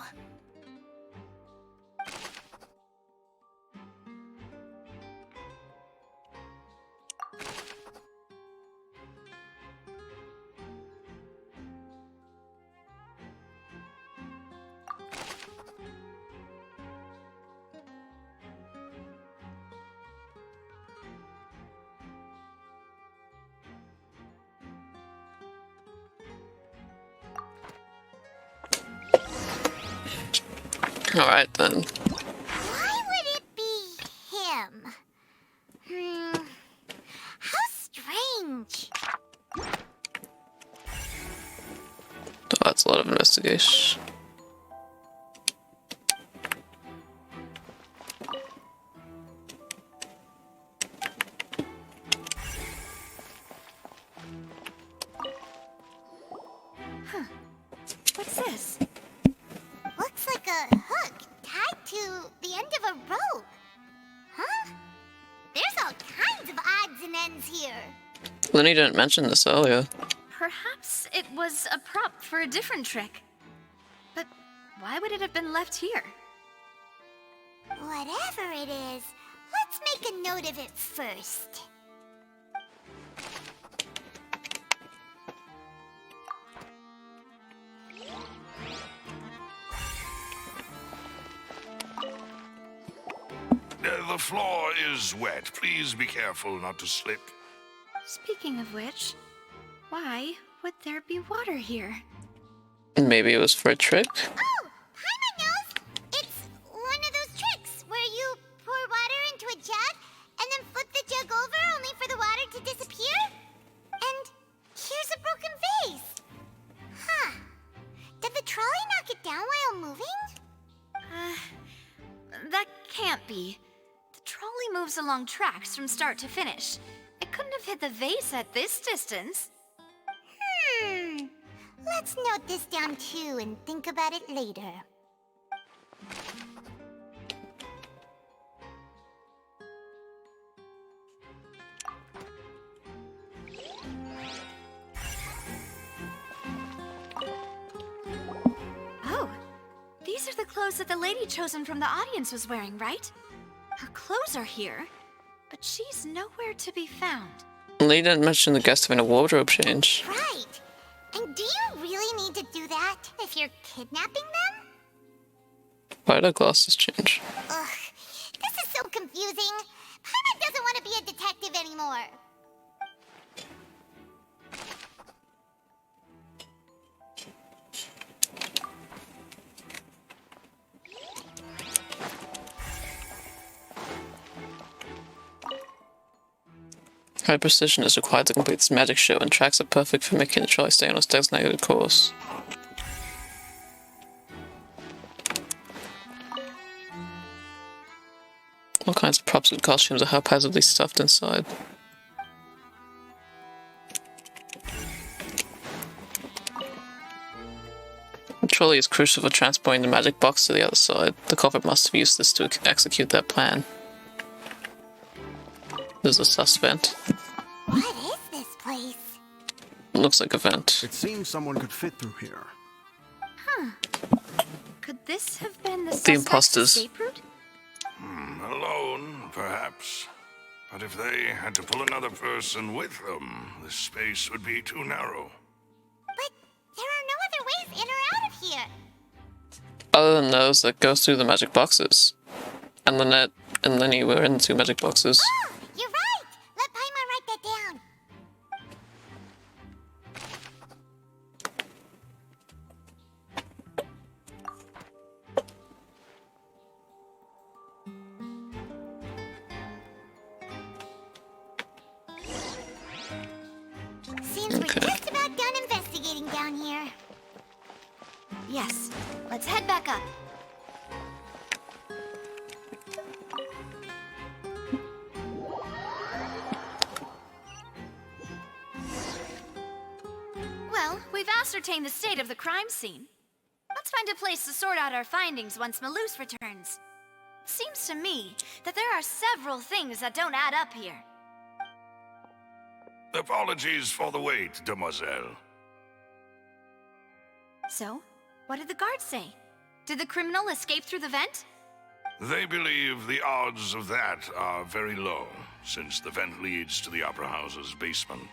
Alright then. Why would it be him? How strange. Oh, that's a lot of investigation. Huh. What's this? Looks like a hook tied to the end of a rope. Huh? There's all kinds of odds and ends here. Lenny didn't mention this earlier. Perhaps it was a prop for a different trick. But why would it have been left here? Whatever it is, let's make a note of it first. The floor is wet. Please be careful not to slip. Speaking of which, why would there be water here? Maybe it was for a trick? Oh, Paimon knows! It's one of those tricks where you pour water into a jug and then flip the jug over only for the water to disappear. And here's a broken vase. Huh. Did the trolley knock it down while moving? That can't be. The trolley moves along tracks from start to finish. It couldn't have hit the vase at this distance. Let's note this down too and think about it later. Oh, these are the clothes that the lady chosen from the audience was wearing, right? Her clothes are here, but she's nowhere to be found. Lee didn't mention the guest having a wardrobe change. Right. And do you really need to do that if you're kidnapping them? Why did her glasses change? Ugh, this is so confusing. Paimon doesn't want to be a detective anymore. High precision is required to complete this magic show, and tracks are perfect for making the trolley stay on its designated course. All kinds of props and costumes are haphazardly stuffed inside. The trolley is crucial for transporting the magic box to the other side. The culprit must have used this to execute their plan. There's a sus vent. What is this place? Looks like a vent. It seems someone could fit through here. Huh. Could this have been the The suspect's imposters. escape route? Alone, perhaps. But if they had to pull another person with them, the space would be too narrow. But there are no other ways in or out of here. Other than those that goes through the magic boxes. And Lynette and Lenny were in the 2 magic boxes. Oh, you're right. Let Paimon write that down. Seems we're just about done investigating down here. Yes. Let's head back up. Well, we've ascertained the state of the crime scene. Let's find a place to sort out our findings once Malus returns. Seems to me that there are several things that don't add up here. Apologies for the wait, demoiselle. So, what did the guards say? Did the criminal escape through the vent? They believe the odds of that are very low, since the vent leads to the Opera House's basement.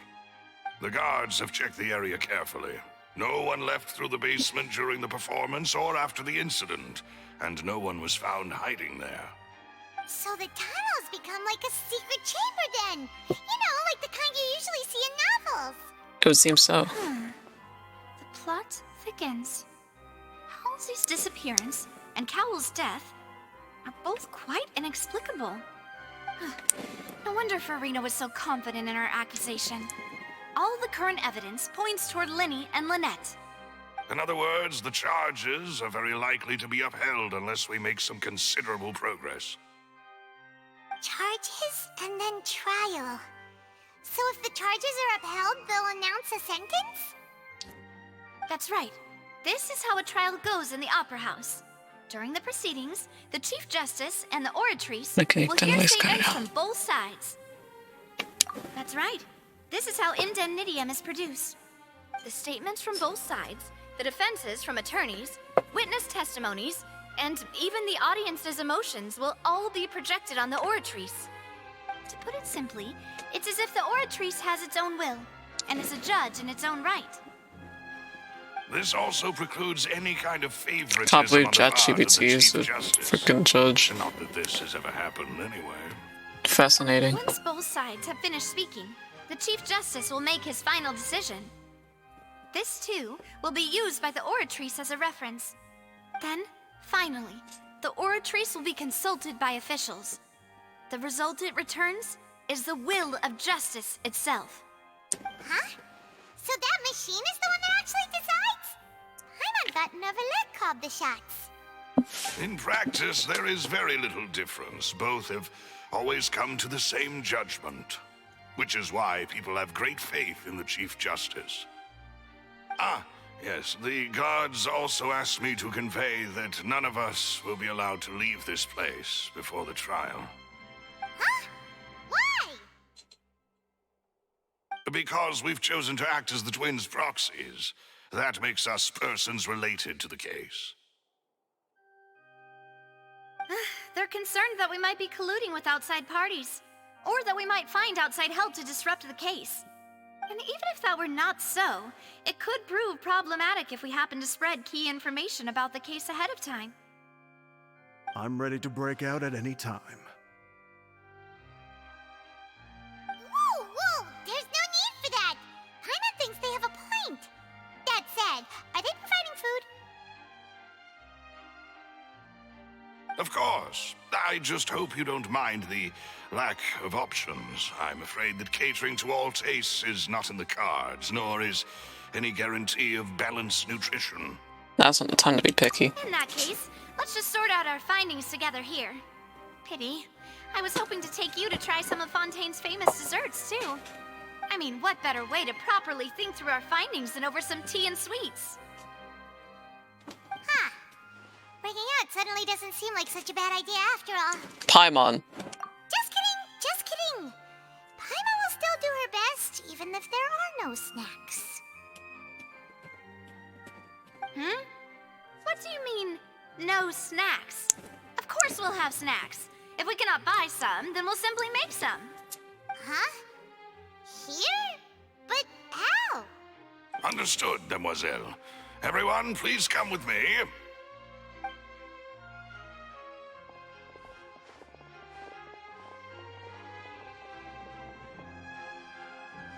The guards have checked the area carefully. No one left through the basement during the performance or after the incident, and no one was found hiding there. So the tunnels become like a secret chamber then. You know, like the kind you usually see in novels. It would seem so. The plot thickens. Halsey's disappearance and Cowell's death are both quite inexplicable. No wonder Farina was so confident in her accusation. All the current evidence points toward Linny and Lynette. In other words, the charges are very likely to be upheld unless we make some considerable progress. Charges and then trial. So if the charges are upheld, they'll announce a sentence? That's right. This is how a trial goes in the Opera House. During the proceedings, the Chief Justice and the Oratrice will hear statements from both sides. That's right. This is how indemnitium is produced. The statements from both sides, the defenses from attorneys, witness testimonies, and even the audience's emotions will all be projected on the Oratrice. To put it simply, it's as if the Oratrice has its own will, and is a judge in its own right. This also precludes any kind of favoritism Can't believe on the part of the ChatGPT is Chief a Justice. freaking judge. Not that this has ever happened anyway. Fascinating. Once both sides have finished speaking, the Chief Justice will make his final decision. This, too, will be used by the Oratrice as a reference. Then, finally, the Oratrice will be consulted by officials. The result it returns is the will of justice itself. Huh? So that machine is the one that actually decides? Paimon thought Neuvillette called the shots. In practice, there is very little difference. Both have always come to the same judgment, which is why people have great faith in the Chief Justice. Ah, yes, the guards also asked me to convey that none of us will be allowed to leave this place before the trial. Huh? Why? Because we've chosen to act as the twins' proxies. That makes us persons related to the case. They're concerned that we might be colluding with outside parties, or that we might find outside help to disrupt the case. And even if that were not so, it could prove problematic if we happen to spread key information about the case ahead of time. I'm ready to break out at any time. Whoa, whoa! There's no need for that! Paimon thinks they have a point. That said, are they providing food? Of course. I just hope you don't mind the lack of options. I'm afraid that catering to all tastes is not in the cards, nor is any guarantee of balanced nutrition. Now's not the time to be picky. In that case, let's just sort out our findings together here. Pity. I was hoping to take you to try some of Fontaine's famous desserts, too. I mean, what better way to properly think through our findings than over some tea and sweets? Huh. Breaking out suddenly doesn't seem like such a bad idea after all. Paimon. Just kidding, just kidding. Paimon will still do her best, even if there are no snacks. Hmm? What do you mean, no snacks? Of course we'll have snacks. If we cannot buy some, then we'll simply make some. Huh? Here? But how? Understood, Demoiselle. Everyone, please come with me.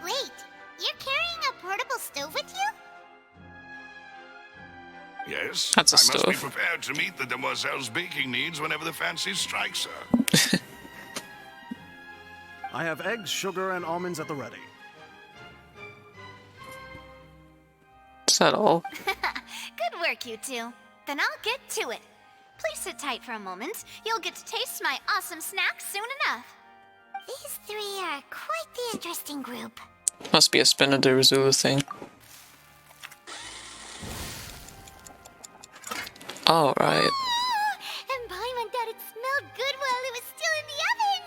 Wait, you're carrying a portable stove with you? Yes, That's a I must be stove. prepared to meet the Demoiselle's baking needs whenever the fancy strikes her. I have eggs, sugar, and almonds at the ready. Is that all? Good work, you two. Then I'll get to it. Please sit tight for a moment. You'll get to taste my awesome snacks soon enough. These three are quite the interesting group. Must be a Spinner de Rizzula thing. Alright. And Paimon thought it smelled good while it was still in the oven.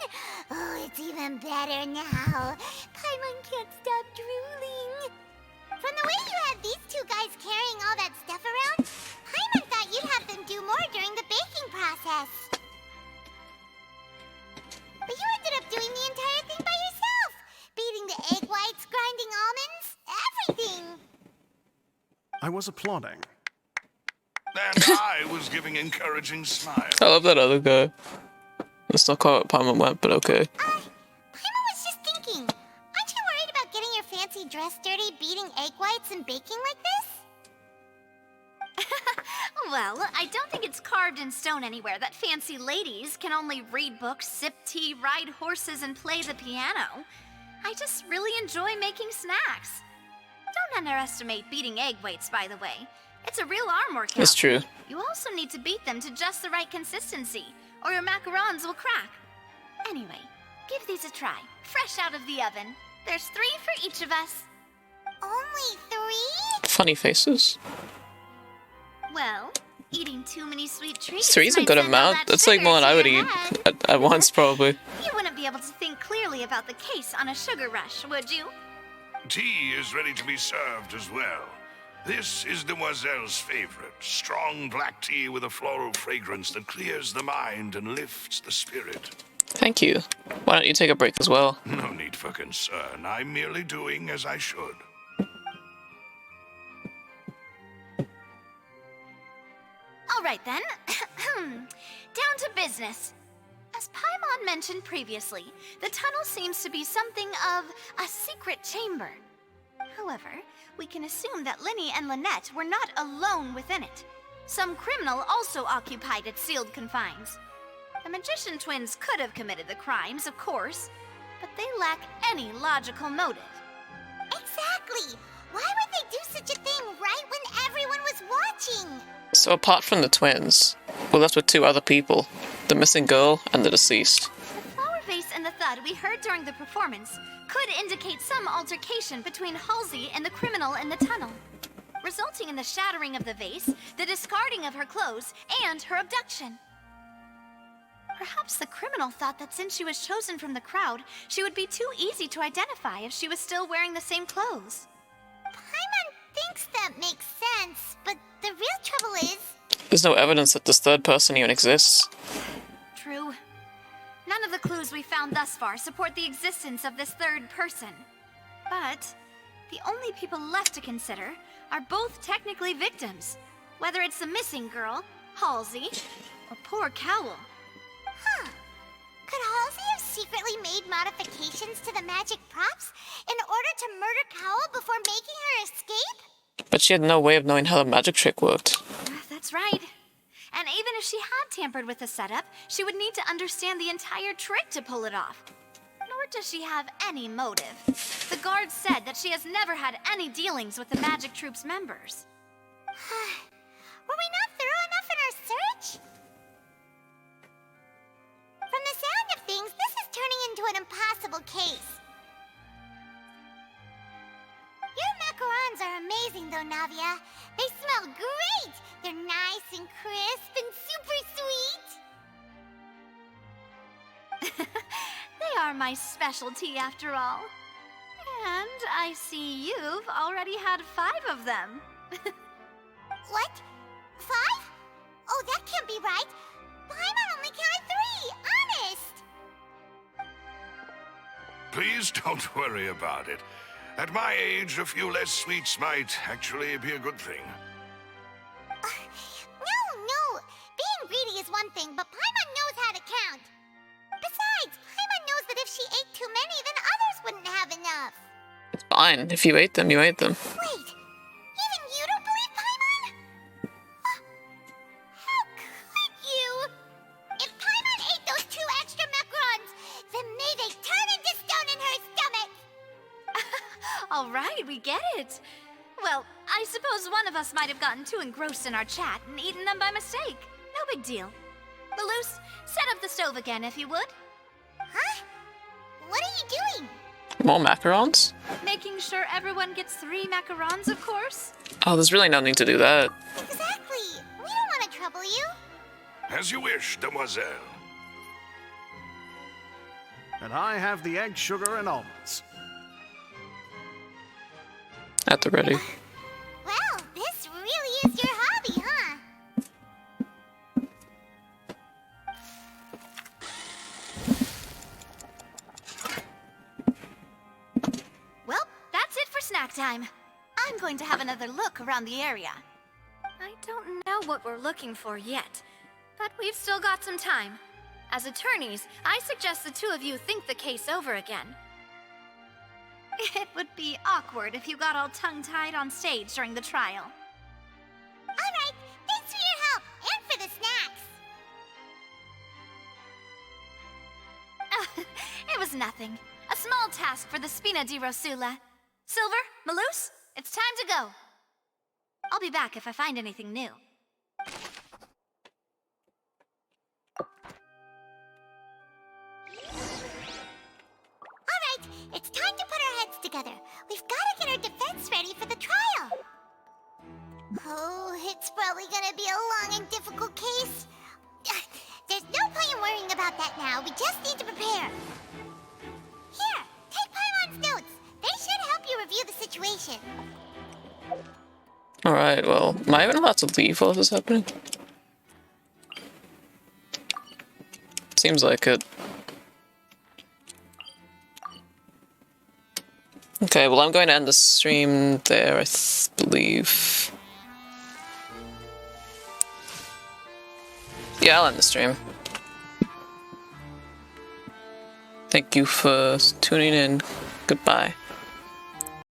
Oh, it's even better now. Paimon can't stop drooling. From the way you had these two guys carrying all that stuff around, Paimon thought you'd have them do more during the baking process. But you ended up doing the entire thing by yourself. Beating the egg whites, grinding almonds, everything. I was applauding. And I was giving encouraging smiles. I love that other guy. That's not quite what Paimon went, but okay. Paimon was just thinking, aren't you worried about getting your fancy dress dirty beating egg whites and baking like this? Well, I don't think it's carved in stone anywhere that fancy ladies can only read books, sip tea, ride horses, and play the piano. I just really enjoy making snacks. Don't underestimate beating egg whites, by the way. It's a real arm workout. That's true. You also need to beat them to just the right consistency, or your macarons will crack. Anyway, give these a try, fresh out of the oven. There's 3 for each of us. Only 3? Funny faces. Well, eating too many sweet treats. 3's a might good send all amount. that That's like sugar more than to I would your eat head. at once, probably. You wouldn't be able to think clearly about the case on a sugar rush, would you? Tea is ready to be served as well. This is Demoiselle's favorite. Strong black tea with a floral fragrance that clears the mind and lifts the spirit. Thank you. Why don't you take a break as well? No need for concern. I'm merely doing as I should. All right then. Down to business. As Paimon mentioned previously, the tunnel seems to be something of a secret chamber. However, we can assume that Linny and Lynette were not alone within it. Some criminal also occupied its sealed confines. The magician twins could have committed the crimes, of course, but they lack any logical motive. Exactly! Why would they do such a thing right when everyone was watching? So apart from the twins, we're left with 2 other people. The missing girl and the deceased. The flower vase and the thud we heard during the performance could indicate some altercation between Halsey and the criminal in the tunnel, resulting in the shattering of the vase, the discarding of her clothes, and her abduction. Perhaps the criminal thought that since she was chosen from the crowd, she would be too easy to identify if she was still wearing the same clothes. Paimon thinks that makes sense, but the real trouble is... There's no evidence that this third person even exists. True. None of the clues we found thus far support the existence of this third person. But the only people left to consider are both technically victims, whether it's the missing girl, Halsey, or poor Cowl. Huh. Could Halsey have secretly made modifications to the magic props in order to murder Cowl before making her escape? But she had no way of knowing how the magic trick worked. That's right. And even if she had tampered with the setup, she would need to understand the entire trick to pull it off. Nor does she have any motive. The guards said that she has never had any dealings with the magic troop's members. Were we not thorough enough in our search? From the sound of things, this is turning into an impossible case. Your macarons are amazing, though, Navia. They smell great! They're nice and crisp and super sweet. They are my specialty, after all. And I see you've already had 5 of them. What? 5? Oh, that can't be right. Paimon only counted 3, honest! Please don't worry about it. At my age, a few less sweets might actually be a good thing. No. Being greedy is one thing, but Paimon knows how to count. Besides, Paimon knows that if she ate too many, then others wouldn't have enough. It's fine. If you ate them, you ate them. Wait, even you don't believe Paimon? How could you? If Paimon ate those 2 extra macarons, then may they turn into stone in her stomach! All right, we get it. Well, I suppose one of us might have gotten too engrossed in our chat and eaten them by mistake. No big deal. Malus, set up the stove again, if you would. Huh? What are you doing? More macarons? Making sure everyone gets 3 macarons, of course. Oh, there's really no need to do that. Exactly. We don't want to trouble you. As you wish, Demoiselle. And I have the egg, sugar, and almonds. At the ready. Well, this really is your hobby, huh? Well, that's it for snack time. I'm going to have another look around the area. I don't know what we're looking for yet, but we've still got some time. As attorneys, I suggest the 2 of you think the case over again. It would be awkward if you got all tongue-tied on stage during the trial. All right, thanks for your nothing. A small task for the Spina di Rosula. Silver, Maloose, it's time to go. I'll be back if I find anything new. Alright, it's time to put our heads together. We've got to get our defense ready for the trial. Oh, it's probably gonna be a long and difficult case. There's no point in worrying about that now. We just need to prepare. Here, take Paimon's notes. They should help you review the situation. Alright, well, am I even allowed to leave while this is happening? Seems like it. Okay, well, I'm going to end the stream there, I believe. Yeah, I'll end the stream. Thank you for tuning in. Goodbye.